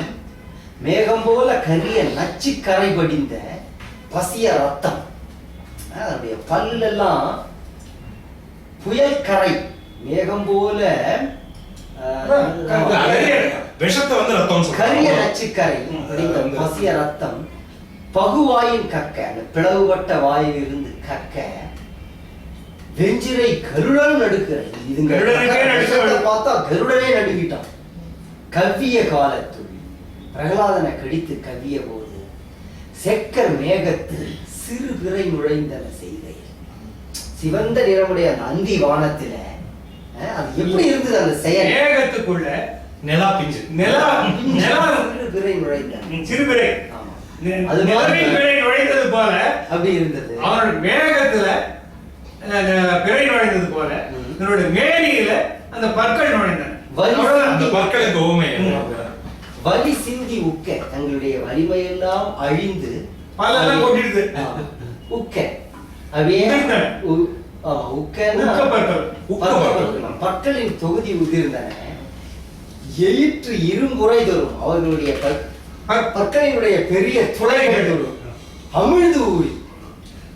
மேகம் போல கரிய நச்சு கரை படிந்த பசிய ரத்தம், அதனுடைய பல்லெல்லாம் புயல் கரை மேகம் போல விஷத்தை வந்து ரத்தம் கரிய நச்சு கரை பசிய ரத்தம் பகுவாயின் கற்க, அந்த பிளவுபட்ட வாயில் இருந்து கற்க வெஞ்சிரை கருடன் நடுக்கிறது. இதுங்க பார்த்தா கருடனே நடுக்கிட்டான். கவ்விய காலத்துள் பிரகலாதனை கடித்து கவ்விய போது செக்கர் மேகத்து சிறு பிறை நுழைந்தன செய்கை. சிவந்த நிறமுடைய அந்த அந்தி வானத்தில அது எப்படி இருந்தது அந்த செயல்? மேகத்துக்குள்ள நிலா பிஞ்சு சிறு பிறை நுழைந்தன. சிறுபிறை அது பிறை நுழைந்தது போல அப்படி இருந்தது. அவனோட மேகத்துல பிறை நுழைந்தது போல இதனுடைய மேனியில அந்த பற்கள் நுழைந்தன. வலி சிந்தி உக்க தங்களுடைய வலிமையெல்லாம் அழிந்து பல்லெல்லாம் கொட்டிடுது. உக்க அப்படியே பற்களின் தொகுதி உதிர்ந்தன. எயிற்று இரும்புரை தரும் அவர்களுடைய பற்களினுடைய பெரிய துளைகள் அமிழ்து ஊறி.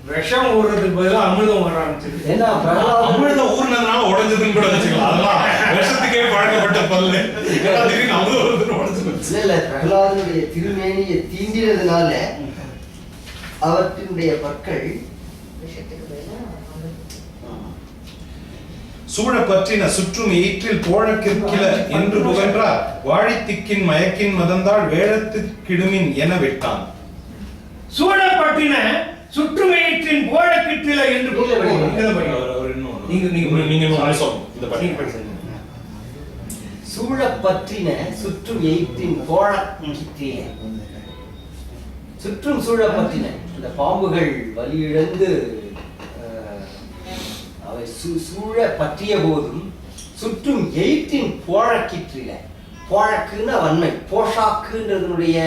விஷம் ஊறுறதுக்கு பதிலாக அமிர்தம் வர ஆரம்பிச்சிருக்கு. ஏன்னா அமிர்தம் ஊர்னதுனால உடஞ்சதுன்னு கூட வச்சுக்கலாம். அதெல்லாம் விஷத்துக்கே பழக்கப்பட்ட பல்லு திடீர்னு அமிர்தம் உடஞ்சு. இல்ல பிரகலாதனுடைய திருமேனியை தீண்டினதுனால அவற்றினுடைய பற்கள் சூழ பற்றின சுற்றும் ஈற்றில் போழக்கிற்கில என்று புகன்றார் வாழித்திக்கின் மயக்கின் மதந்தாள் வேழத்து கிடுமின் என விட்டான். சூழ பற்றின சுற்றுமையிற்றின் போழக்கிற்றில என்று சூழ பற்றின சுற்றும் எயிற்றின் போழக்கிற்றில சுற்றும் சூழ பற்றின இந்த பாம்புகள் வலியிழந்து அவை சூழ பற்றிய போதும் சுற்றும் எயிற்றின் போழக்கிற்றில போழக்குன்னு வன்மை போஷாக்குன்றதனுடைய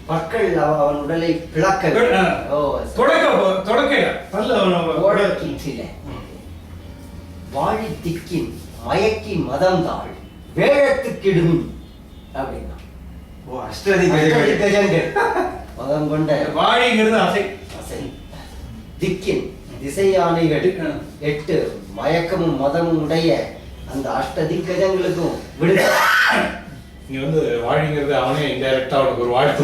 பற்கள் அவன் உடலை பிளக்க வாழி திக்கின் மயக்கின் மதம்தாள் வேழத்துக்கிடும் அப்படின்னா கஜங்கள் மதம் கொண்ட வாழிங்கிறது அசை அசை திக்கின் திசை யானைகள் 8 மயக்கமும் மதமும் உடைய அந்த அஷ்டதிக்கஜங்களுக்கும் விடுதலை. இங்க வந்து வாழிங்கிறது அவனே இன்டைரக்டா அவனுக்கு ஒரு வாழ்த்து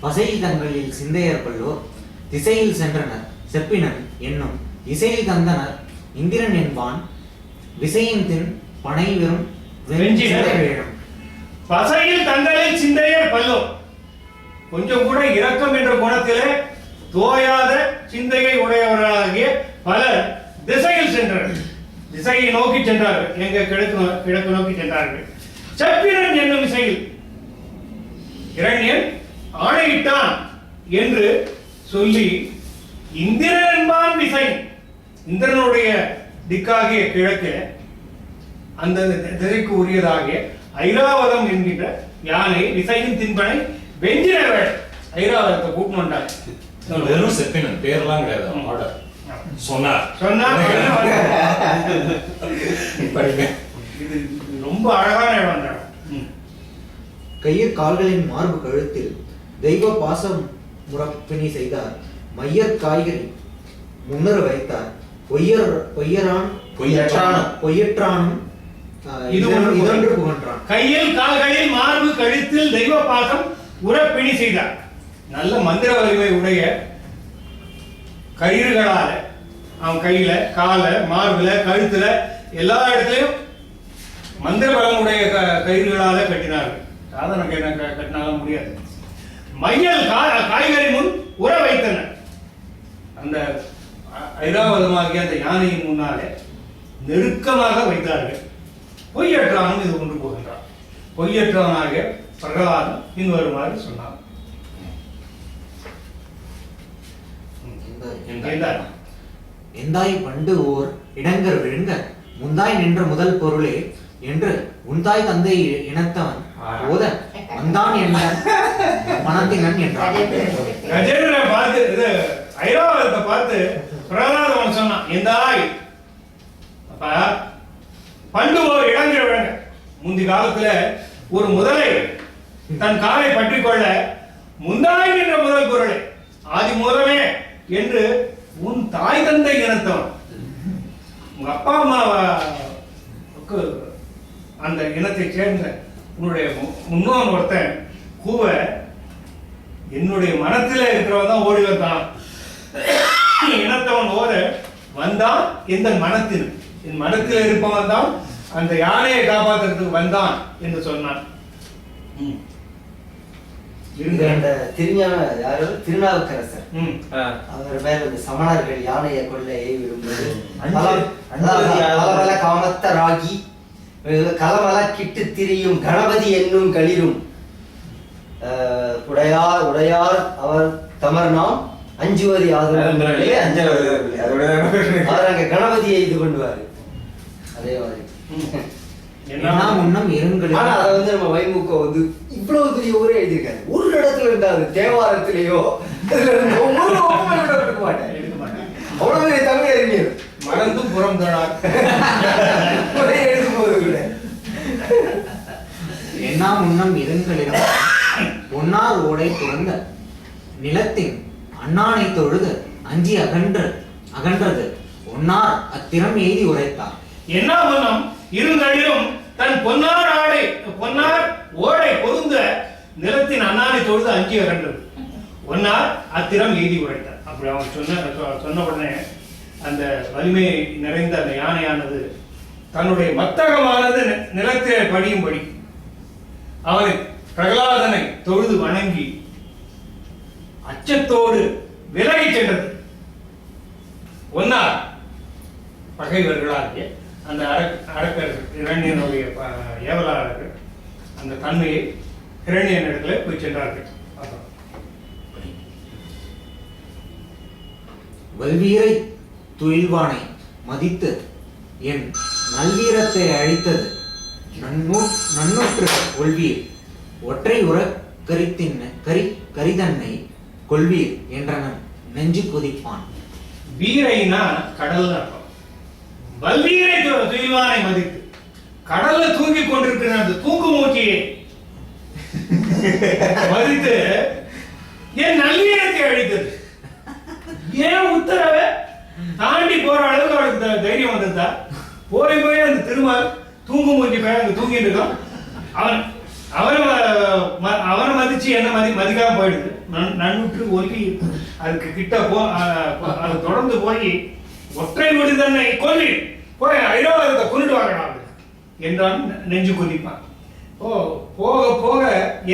பசையில் தங்களில் சிந்தையர் பல்லோர் திசையில் சென்றனர் செப்பினர் என்னும் இசையில் தந்தனர் இந்திரன் என்பான் விசையின் தின் பனை வெறும் வேழம். பசையில் தங்களில் சிந்தையர் பல்லோர் கொஞ்சம் கூட இரக்கம் என்ற குணத்திலே தோயாத சிந்தையை உடையவர்களாகிய பலர் திசையில் சென்றார்கள். திசையை நோக்கி சென்றார்கள். எங்க கிழக்கு நோக்கி சென்றார்கள். செப்பினன் என்னும் இசையில் இரண்யன் ஆணையிட்டான் என்று சொல்லி இந்திரன் என்பான் திசை இந்திரனுடைய திக்காகிய கிழக்கு அந்த திசைக்கு உரியதாகிய ஐராவதம் என்கின்ற யானை விசையின் தின்பனை வெஞ்சின வேட ஐராவதத்தை கூட்டணுண்டாங்க. வெறும் செப்பினன் பேர்லாம் கிடையாது, ஆர்டர் சொன்னார். இது ரொம்ப அழகான இடம் தான். கையர் கால்களின் மார்பு கழுத்தில் தெய்வ பாசம் முறப்பினி செய்தார். மையர் காய்கறி முன்னர் வைத்தார். பொய்யற்றானும் இதொன்று புகன்றான். கையில் கால்களில் மார்பு கழுத்தில் தெய்வ பாசம் உறப்பிணி செய்தார். நல்ல மந்திர வலிமை உடைய கயிறுகளால அவன் கையில கால மார்புல கழுத்துல எல்லா இடத்துலயும் மந்திர பலமுடைய கயிறுகளால கட்டினார்கள். சாதாரண கட்டினாலும் முடியாது. மையல் காய்கறி முன் உற வைத்தனர். அந்த ஐராவதமாகிய அந்த யானையின் முன்னாலே நெருக்கமாக வைத்தார்கள். பொய்யற்றானும் இது கொண்டு போகின்றான். பொய்யற்றவனாக பிரகலாதன் பின்வருமாறு சொன்னான். எந்தாய் பண்டு ஓர் இடங்கர் விழுங்க முந்தாய் நின்ற முதல் பொருளே என்று உந்தாய் தந்தை இனத்தவன் ஓத வந்தான் என்ற மனத்தினன் என்றான். கஜேந்திரனை பார்த்து இது ஐராவதத்தை பார்த்து பிரகலாதன் சொன்னான், எந்தாய் அப்ப பண்டு ஓர் இடங்கர் விழுங்க. முந்தி காலத்துல ஒரு முதலை தன் காலை பற்றி கொள்ள முந்தாய் நின்ற முதல் பொருளே ஆதி மூலமே என்று உன் தாய் தந்தை இனத்தவன் உங்க அப்பா அம்மாவுக்கு அந்த இனத்தை சேர்ந்த உன்னுடைய முன்னோன் ஒருத்தன் கூவ என்னுடைய மனத்தில இருக்கிறவன் தான் ஓடி வந்தான். இனத்தவன் ஓட வந்தான் எந்த மனத்தில் என் மனத்தில் இருப்பவன் தான் அந்த யானையை காப்பாற்றுறதுக்கு வந்தான் என்று சொன்னான். திருநாவுக்கரசர் அவர் மேல சமணர்கள் யானையை கொள்ள விரும்புவது காமத்த ராகி கலமல கிட்டு திரியும் கணபதி என்னும் களிரும் உடையார் அவர் தமர் நாம் அஞ்சுவதி அங்க கணபதியை இது பண்ணுவாரு. அதே மாதிரி ஆனா அதை வந்து நம்ம வைமுக வந்து இவ்வளவு பெரிய ஊரே எழுதியிருக்காரு. ஒரு இடத்துல இருந்தாரு தேவாரத்திலேயோ அவ்வளவு பெரிய தமிழ் அறிஞர் மறந்தும் புறம் எழுதும் போது கூட என்ன முன்னம் இருங்களிடம் பொன்னார் ஓடை துறந்த நிலத்தின் அண்ணானை தொழுது அஞ்சி அகன்றது ஒன்னார் அத்திறம் எய்தி உரைத்தார். என்ன முன்னம் இருங்களிலும் தன் பொன்னார் ஓடை பொருந்த நிலத்தின் அண்ணானை தொழுது அஞ்சி அகன்றது ஒன்னார் அத்திறம் எய்தி உரைத்தார். அப்படி அவன் சொன்ன உடனே அந்த வலிமை நிறைந்த அந்த யானையானது தன்னுடைய மத்தகமானது நிலத்திலே படியும்படி அவனை பிரகலாதனை தொழுது வணங்கி அச்சத்தோடு விலகி சென்றது. ஒன்னார் பகைவர்களாகிய அந்த அரக்கர்கள் இரண்யனுடைய ஏவலாளர்கள் அந்த தன்மையை இரண்யன் இடத்துல போய் சென்றார்கள். வல்வீரை துயில்வானை மதித்து என் நல்வீரத்தை அழித்தது நன்னூற்று கொள்வீர் ஒற்றை உர கரிதன்னை கொள்வீர் என்றனன் நெஞ்சு கொதிப்பான். வீரைனா கடல் அர்த்தம். வல்வீரை துயில்வானை மதித்து கடல்ல தூங்கி கொண்டிருக்கிற அந்த தூங்கு மூச்சியை மதித்து என் நல்லீரத்தை அழித்தது. ஏன் உத்தரவை தாண்டி போற அளவுக்கு அவளுக்கு தைரியம் வந்திருந்தா போய் அந்த திருமால் தூங்கு மூஞ்சி அங்க தூங்கிட்டு இருக்கான். அவனை மதிச்சு என்ன மதிக்காம போயிடுது. நன்னுற்று ஒலி அதுக்கு கிட்ட அது தொடர்ந்து போய் ஒற்றை நொடி தன்னை கொல்லி போய் ஐராவதத்தை கொண்டுட்டு வாங்கலாம் என்றான் நெஞ்சு கொதிப்பான். போக போக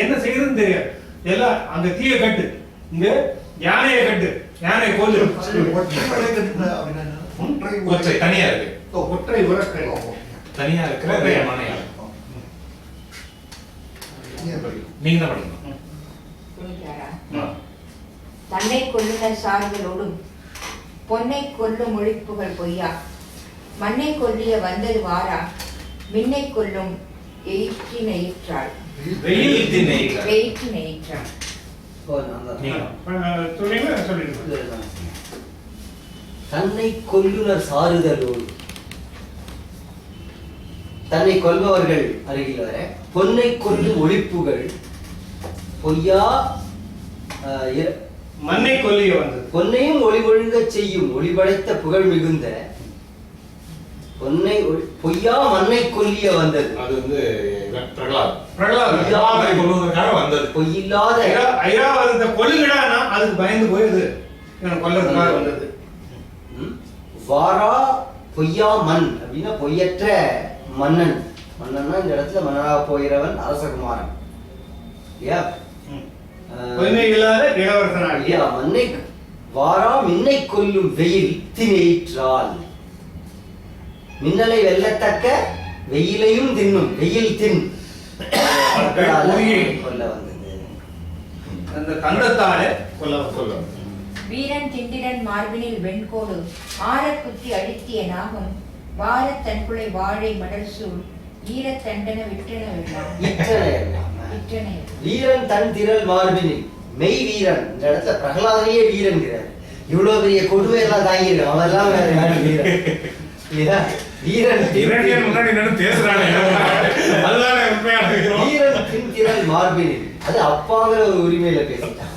என்ன செய்யறதுன்னு தெரியாது. எல்லாம் அங்க தீய கட்டு, இங்க யானையை கட்டு, யானை கொல்லு. ஒற்றை தனியா இருக்கு, ஒற்றை உரக்கை தனியா இருக்கிற மானையா. நீங்க தான் படிக்கணும். தன்னை கொல்லுன சார்களோடும் பொன்னை கொல்லும் ஒழிப்புகள் பொய்யா மண்ணை கொல்லிய வந்தது வாரா மின்னை கொல்லும் எயிற்றினையிற்றாள். வெயிற்றினையிற்றாள். ஓ, நான் தான். சொன்னீங்களா? சொல்லிடுங்க. தன்னை கொல்லுனர் சாறுதலோடு, தன்னை கொல்பவர்கள் அருகில் வர, பொன்னை கொல்லும் ஒழிப்புகள் பொய்யா மண்ணை கொல்லிய வந்தது. பொன்னையும் ஒளிவொழுங்க செய்யும் ஒளிபடைத்த புகழ் மிகுந்த பொய்யா மண்ணை கொல்லிய வந்தது. அது வந்து பிரகலாத் பிரகலாத் கொல்வதற்காக வந்தது. பொய்யில்லாத ஐராவதத்தை கொல்லுங்கடான்னா அதுக்கு பயந்து போயிடுது, எனக்கு கொல்றதுக்காக வந்தது. வாரா பொய்யா மண் அப்படின்னா பொய்யற்ற மன்னன். மன்னன்னா இந்த இடத்துல மன்னனாக போகிறவன் அரசகுமாரன் இல்லையா? பொய்மை இல்லாத இளவரசனாக இல்லையா? மண்ணை வாரா மின்னை கொல்லும் வெயில் தினேற்றால், மின்னலை வெல்லத்தக்க வெயிலையும் தின்னும் வெயில் தின் கொல்ல வந்தது. அந்த தந்தத்தாலே கொல்ல. வீரன் திண்டிரன் மார்பினில் வெண்கோடு ஆரக் குத்தி அழுத்திய நாகம் வாரத் தன்புளை வாழை மடல் சூழ் ஈரத் தண்டன விட்டன வெல்லாம். வீரன் தன் திரள் மார்பினில் மெய் வீரன். இந்த இடத்துல பிரகலாதனையே வீரன்கிறார். இவ்வளவு பெரிய கொடுமை எல்லாம் தாங்கிருக்கான். அவெல்லாம் வேற யாரும் வீரன் இல்லையா? வீரன் தின் திரள் மார்பினில், அது அப்பாங்கிற ஒரு உரிமையில பேசிட்டான்.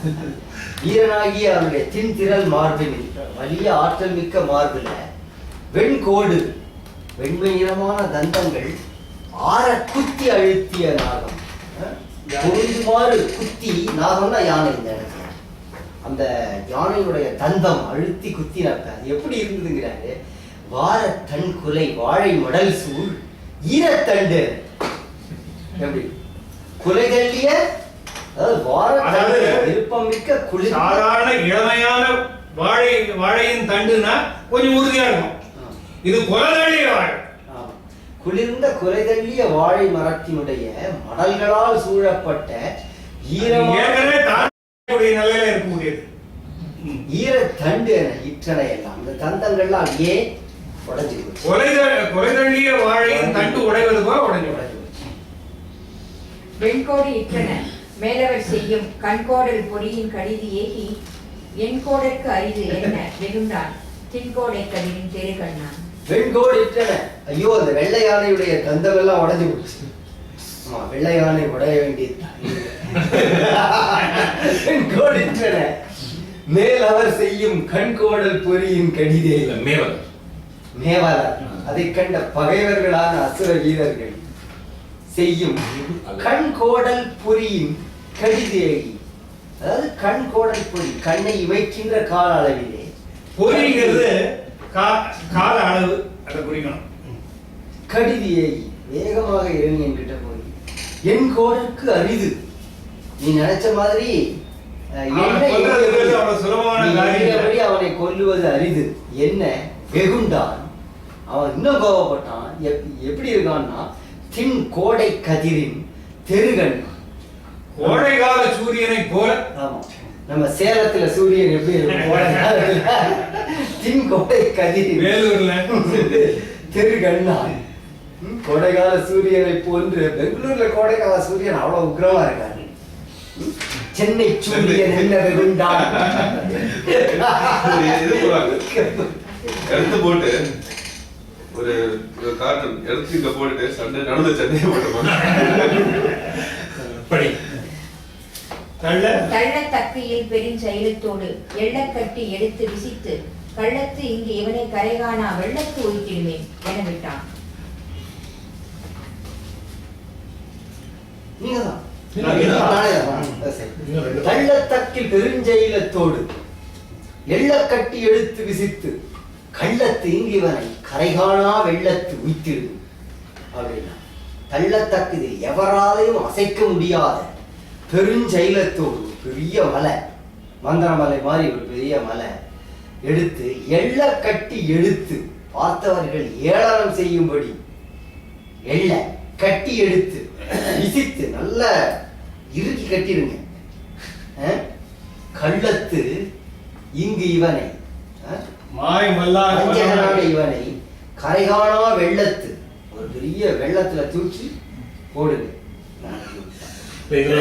வீரனாகிய அவனுடைய தின் திரள் மார்பினில், வலிய ஆற்றல் மிக்க மார்பில வெண்கோடு வெண்மையினமான தந்தங்கள் ஆற குத்தி அழுத்திய நாகம். பொருந்துமாறு குத்தி, நாகம்னா யானை. இந்த இடத்துல அந்த யானையுடைய தந்தம் அழுத்தி குத்தினாக்க அது எப்படி இருந்ததுங்கிறாரு. வார தன் குலை வாழை மடல் சூழ் ஈரத்தண்டு. எப்படி குலை தள்ளிய, அதாவது விருப்பம் மிக்க குளிர். சாதாரண இளமையான வாழையின் தண்டுனா கொஞ்சம் உறுதியா இருக்கும். இது குலதள்ளிய வாழை. குளிர்ந்த குறைதள்ளிய வாழை மரத்தினுடைய மடல்களால் சூழப்பட்ட நிலையில இருக்க முடியாது. ஈரத்தண்டு என இற்றனை எல்லாம் இந்த தந்தங்கள்லாம் அப்படியே உடைஞ்சு குறைதள்ளிய வாழையின் தண்டு உடைவது போல உடைஞ்சு. வெண்கோடு இற்றன மேலவர் செய்யும் கண்கோடல் பொறியின் கடிது ஏகி எண்கோடற்கு அரிது என்ன வெகுண்டான் தின்கோடை கடிவின் தெருகண்ணான். வெண்கோடு இற்றன. ஐயோ, அந்த வெள்ளை யானையுடைய தந்தம் எல்லாம் உடைஞ்சு போச்சு. ஆமா, வெள்ளை யானை உடைய வேண்டியது. வெண்கோடு இற்றன மேல் அவர் செய்யும் கண்கோடல் பொறியின் கடிதே மேவலர். அதை கண்ட பகைவர்களான அசுர வீரர்கள் செய்யும் கண்கோடல் பொறியின் கடிதேகி, அதாவது கண்கோடல் பொறி, கண்ணை இமைக்கின்ற கால அளவிலே. பொறிங்கிறது கால அளவு, அதை குறிக்கணும். கடிதியேகி வேகமாக இறங்கி என்கிட்ட போய் என் கோடலுக்கு அரிது. நீ நினைச்ச மாதிரி அவனை கொல்லுவது அரிது. என்ன வெகுண்டான், அவன் இன்னும் கோபப்பட்டான். எப்படி இருக்கான்னா தின் கோடை கதிரின் தெருகன். கோடை கால சூரியனை போல. ஆமா, நம்ம சேலத்துல சூரியன் எப்படி இருக்கும்? தின் கோடை கதிரின் வேலூர்ல தெருகண்ணா. கோடைகால சூரியனை போன்று பெங்களூர்ல கோடைகால சூரியன் அவ்வளவு உக்ரமா இருக்காரு. சென்னை சூரியன் என்ன வெகுண்டான். எடுத்து போட்டு ஒரு கார்டன் எடுத்து இங்க போட்டு சண்டை நடந்த சென்னையை போட்டு தள்ளத்தக்கையில் பெருஞ்செயலத்தோடு எள்ளக்கட்டி எடுத்து விசித்து கள்ளத்து இங்கு இவனை கரைகாணா வெள்ளத்து ஒழித்திடுமே என விட்டான். கள்ளத்தக்கில் பெருஞ்செயலத்தோடு எள்ளக்கட்டி எடுத்து விசித்து கள்ளத்து இங்கு இவனை கரைகாணா வெள்ளத்து உய்த்திடு அப்படின்னா, தள்ளத்தக்குது எவராலையும் அசைக்க முடியாத பெருஞ்செயலத்தோடு பெரிய மலை, மந்திரமலை மாதிரி ஒரு பெரிய மலை எடுத்து எள்ள கட்டி எடுத்து பார்த்தவர்கள் ஏளனம் செய்யும்படி எள்ள கட்டி எடுத்து விசித்து நல்ல இறுக்கி கட்டிருங்க. கள்ளத்து இங்கு இவனை இவனை கரைகாணா வெள்ளத்து ஒரு பெரிய வெள்ளத்துல தூக்கி ஓடுது. இதுல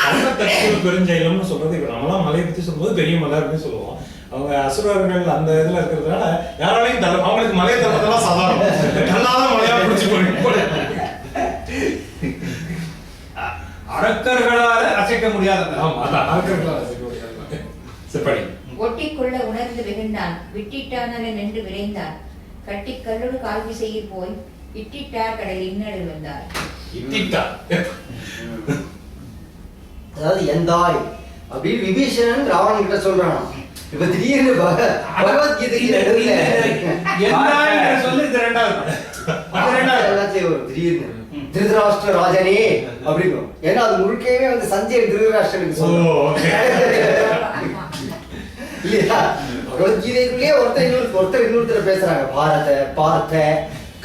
கள்ளத்தற்கூறு பெருஞ்செயலம்னு சொல்றது, இப்ப நம்மளாம் மலையை பத்தி சொல்லும்போது பெரிய மலை அப்படின்னு சொல்லுவோம். அவங்க அசுரர்கள் அந்த இதுல இருக்கிறதுனால யாராலையும் அவங்களுக்கு மலையை தரதெல்லாம் சாதாரணம், கல்லாத மலையா பிடிச்சு போயிட்டு அரக்கர்களால அசைக்க முடியாத. ஆமா, அதான் அரக்கர்களால் அசைக்க முடியாது. செப்படி ஒட்டிக்கொள்ள உணர்ந்து வெகுண்டான், விட்டிட்டானல நின்று விரைந்தான், கட்டி கல்லோடு கால் விசையில் போய் இட்டிட்டார் கடல் இன்னடல் வந்தார். அதாவது எந்தாய் அப்படின்னு விபீஷணன் ராவணன் கிட்ட சொல்றான். இப்ப திடீர்னு பகவத்கீதைக்கு நடுவுல சொல்லு இது ரெண்டாவது எல்லாத்தையும் வரும். திடீர்னு திருதராஷ்டிர ராஜனே அப்படிங்கும். ஏன்னா அது முழுக்கவே வந்து சஞ்சயன் திருதராஷ்டிரனுக்கு சொல்லுவோம் இல்லையா? பகவத்கீதைக்குள்ளேயே ஒருத்தர் இன்னொருத்தர் பேசுறாங்க. பாரத பார்த்த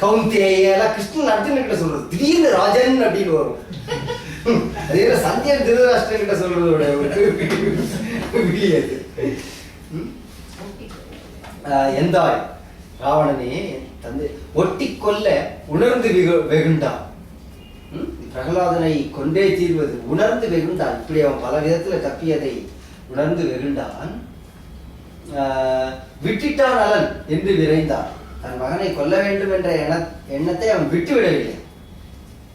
கௌந்தேய எல்லாம் கிருஷ்ணன் அர்ஜுனன் கிட்ட சொல்றது. திடீர்னு ராஜன் அப்படின்னு வரும். அதே சஞ்சயன் திருதராஷ்டிரன் கிட்ட சொல்றதோட எந்தாய் ராவணனே தந்தை ஒட்டி கொல்ல உணர்ந்து வெகுண்டான். பிரகலாதனை கொண்டே தீர்வது உணர்ந்து வெகுண்டான். இப்படி அவன் பல விதத்துல தப்பியதை உணர்ந்து வெகுண்டான். விட்டிட்டான் அலன் என்று விரைந்தான். தன் மகனை கொல்ல வேண்டும் என்ற எண்ணத்தை அவன் விட்டு விடவில்லை.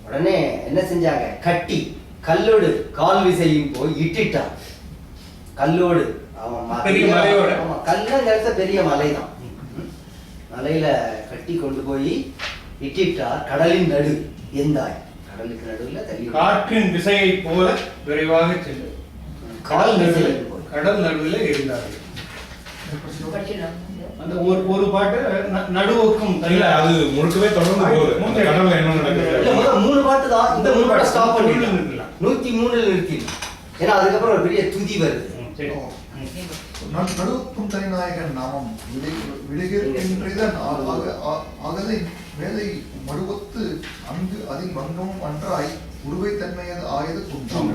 உடனே என்ன செஞ்சாங்க? கட்டி கல்லோடு கால் விசையும் போய் இட்டிட்டான். கல்லோடு கல்லுங்கிறத பெரிய மலைதான். மலையில கட்டி கொண்டு போய் இட்டிட்டார். கடலின் நடு எந்தாய், கடலுக்கு நடுவுல தள்ளி காற்றின் விசையை போல விரைவாக சென்று கடல் நடுவில் இருந்தார்கள். அந்த ஒரு பாட்டு நடுவுக்கும் அது முழுக்கவே தொடர்ந்து போகுது. கடல்ல என்ன நடக்குது? 3 பாட்டு தான். இந்த 3 பாட்டு ஸ்டாப் பண்ணி 103 நிறுத்தி. ஏன்னா அதுக்கப்புறம் ஒரு பெரிய துதி வருது. நடுவுக்கும் தனிநாயகன் நாமம் விடுகின்றதன் அகலை மேலை மடுவத்து அங்கு அதில் வங்கமும் அன்றாய் உருவை தன்மையது ஆயது குன்றம்.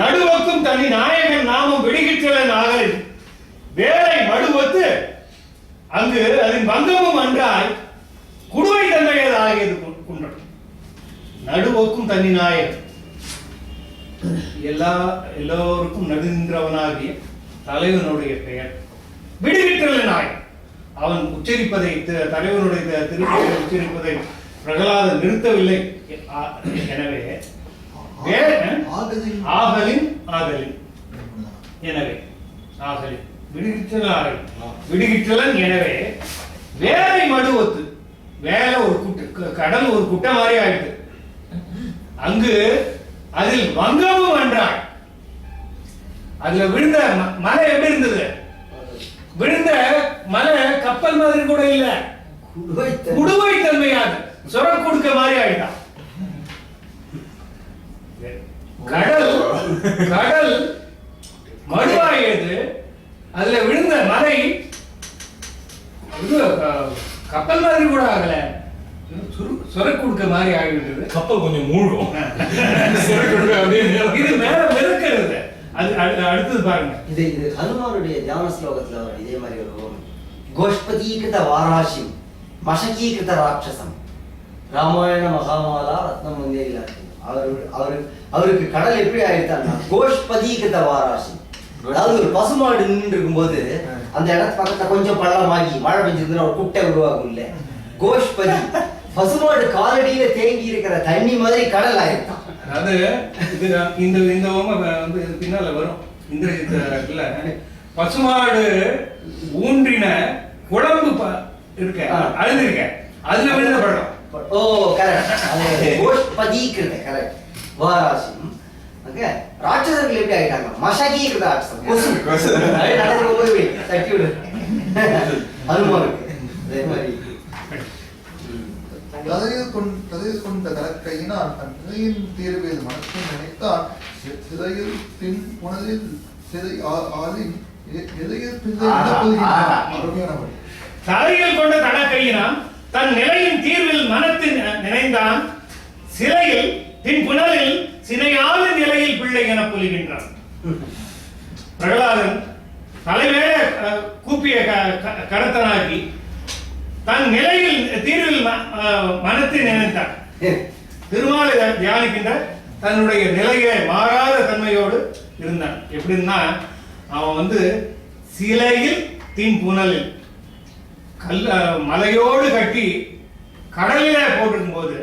நடுவுக்கும் தனி நாயகன் நாமம் விடுகின்றதன் அகலில் வேலை மடுவத்து அங்கு அதன் வங்கமும் அன்றாய் குடுவை தன்மையது ஆகியது குன்றம். நடுவுக்கும் தனி நாயகன், எல்லோருக்கும் நடுநின்றவனாகிய தலைவனுடைய பெயர் விடுகின்ற நாய். அவன் உச்சரிப்பதை தலைவனுடைய திருப்பெயரை உச்சரிப்பதை பிரகலாதன் நிறுத்தவில்லை. எனவே ஆகலின் எனவே ஆகலின் விடுகிற்றலன் எனவே வேலை மடுவத்து வேலை ஒரு கடல் ஒரு குட்டை மாதிரி ஆயிடுது. அங்கு அதில் வங்கமும் என்றாள். அதுல விழுந்த மலை எப்படி இருந்தது? விழுந்த மலை கப்பல் மாதிரி கூட இல்ல, குடுவை தன்மையாது சொரம் கொடுக்க மாதிரி ஆயிட்டான். கடல் மடுவாயது. அதுல விழுந்த மலை கப்பல் மாதிரி கூட ஆகல, சொர கொடுக்க மாதிரி ஆகிவிட்டது. கப்பல் கொஞ்சம் மூழ்கும். இது மேல வெறுக்கிறது. அது அடுத்தது பாருங்க. இது ஹனுமானுடைய தியான ஸ்லோகத்துல இதே மாதிரி ஒரு கோஷ்பதீகிருத வாராஷி மஷகீகிருத ராட்சசம் ராமாயண மகாமாலா ரத்னம் வந்தேரிலா. அவருக்கு கடல் எப்படி ஆயிடுத்தான்னா கோஷ்பதீகிருத வாராஷி. அதாவது ஒரு பசுமாடு நின்று இருக்கும்போது அந்த இடத்து பக்கத்துல கொஞ்சம் பள்ளமாகி மழை பெஞ்சிருந்தா ஒரு குட்டை உருவாகும் இல்ல, கோஷ்பதி பசுமாடு காலடியில தேங்கி இருக்கிற தண்ணி மாதிரி கடல் ஆயிருக்கான். அது இந்த வந்து பின்னால வரும். இந்திரஜித்ல பசுமாடு ஊன்றின குழம்பு இருக்க அழுந்திருக்க அதுல விழுந்த படம். ஓ கரெக்ட். கோஷ்பதீகிருத கரெக்ட் வாராசி. ஓகே, ராட்சசர்கள் எப்படி ஆயிட்டாங்க? மஷகீகிருத ராட்சசம். தட்டி விடு ஹனுமானுக்கு அதே மாதிரி. கதையில் கொண்ட தலக்கையினால் தன் நிலையின் தீர்வில் மனத்தில் நினைத்தான். சிதையில் பின் உணதில் சிதை ஆளின் இலையில் பின்னையானவன். தலையில் கொண்ட தலக்கையினால் தன் நிலையின் தீர்வில் மனத்தில் நினைந்தான். சிலையில் பின் புனலில் சினையாத நிலையில் பிள்ளை என புலிகின்றான். பிரகலாதன் தலைவேல கூப்பிய கரத்தனாகி தன் நிலையில் தீர்வில் மனத்தை நினைத்தான். திருமாலை தியானிக்கின்ற தன்னுடைய நிலையை மாறாத தன்மையோடு இருந்தான். எப்படின்னா அவன் வந்து சிலையில் தீன் புனலில் மலையோடு கட்டி கடலில போட்டிருக்கும் போது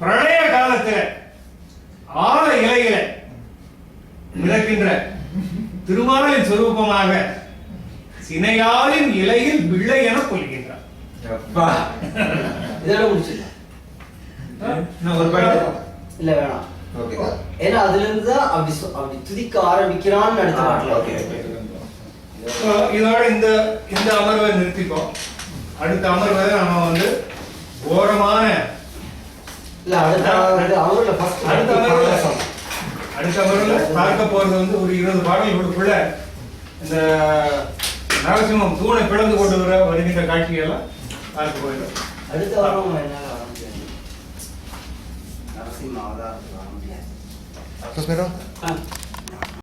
பிரளய காலத்துல ஆழ இலையில மிதக்கின்ற திருமாலின் சொரூபமாக சினையாளின் இலையில் பிள்ளை என கொள்கின்றார். இதோட முடிச்சிடலாம். ஒரு பாயிண்ட் இல்ல வேணாம். ஓகே. ஏன்னா அதுல இருந்து தான் அப்படி துதிக்க ஆரம்பிக்கிறான்னு அடுத்த பாட்டுல. ஓகே. இதோட இந்த அமர்வை நிறுத்திப்போம். அடுத்த அமர்வை நம்ம வந்து ஓரமான இல்ல அடுத்த அமர்வுல ஃபர்ஸ்ட் அடுத்த அமர்வுல பார்க்க போறது வந்து ஒரு 20 பாடல்களுக்குள்ள இந்த நரசிம்மம் தூணை பிளந்து கொண்டு வருகின்ற காட்சியெல்லாம் பார்க்க போயிடும். அடுத்த வாரம் என்னால வர முடியாது. நரசிம்ம அவதாரத்துக்கு வர முடியாது. Terus, Miro?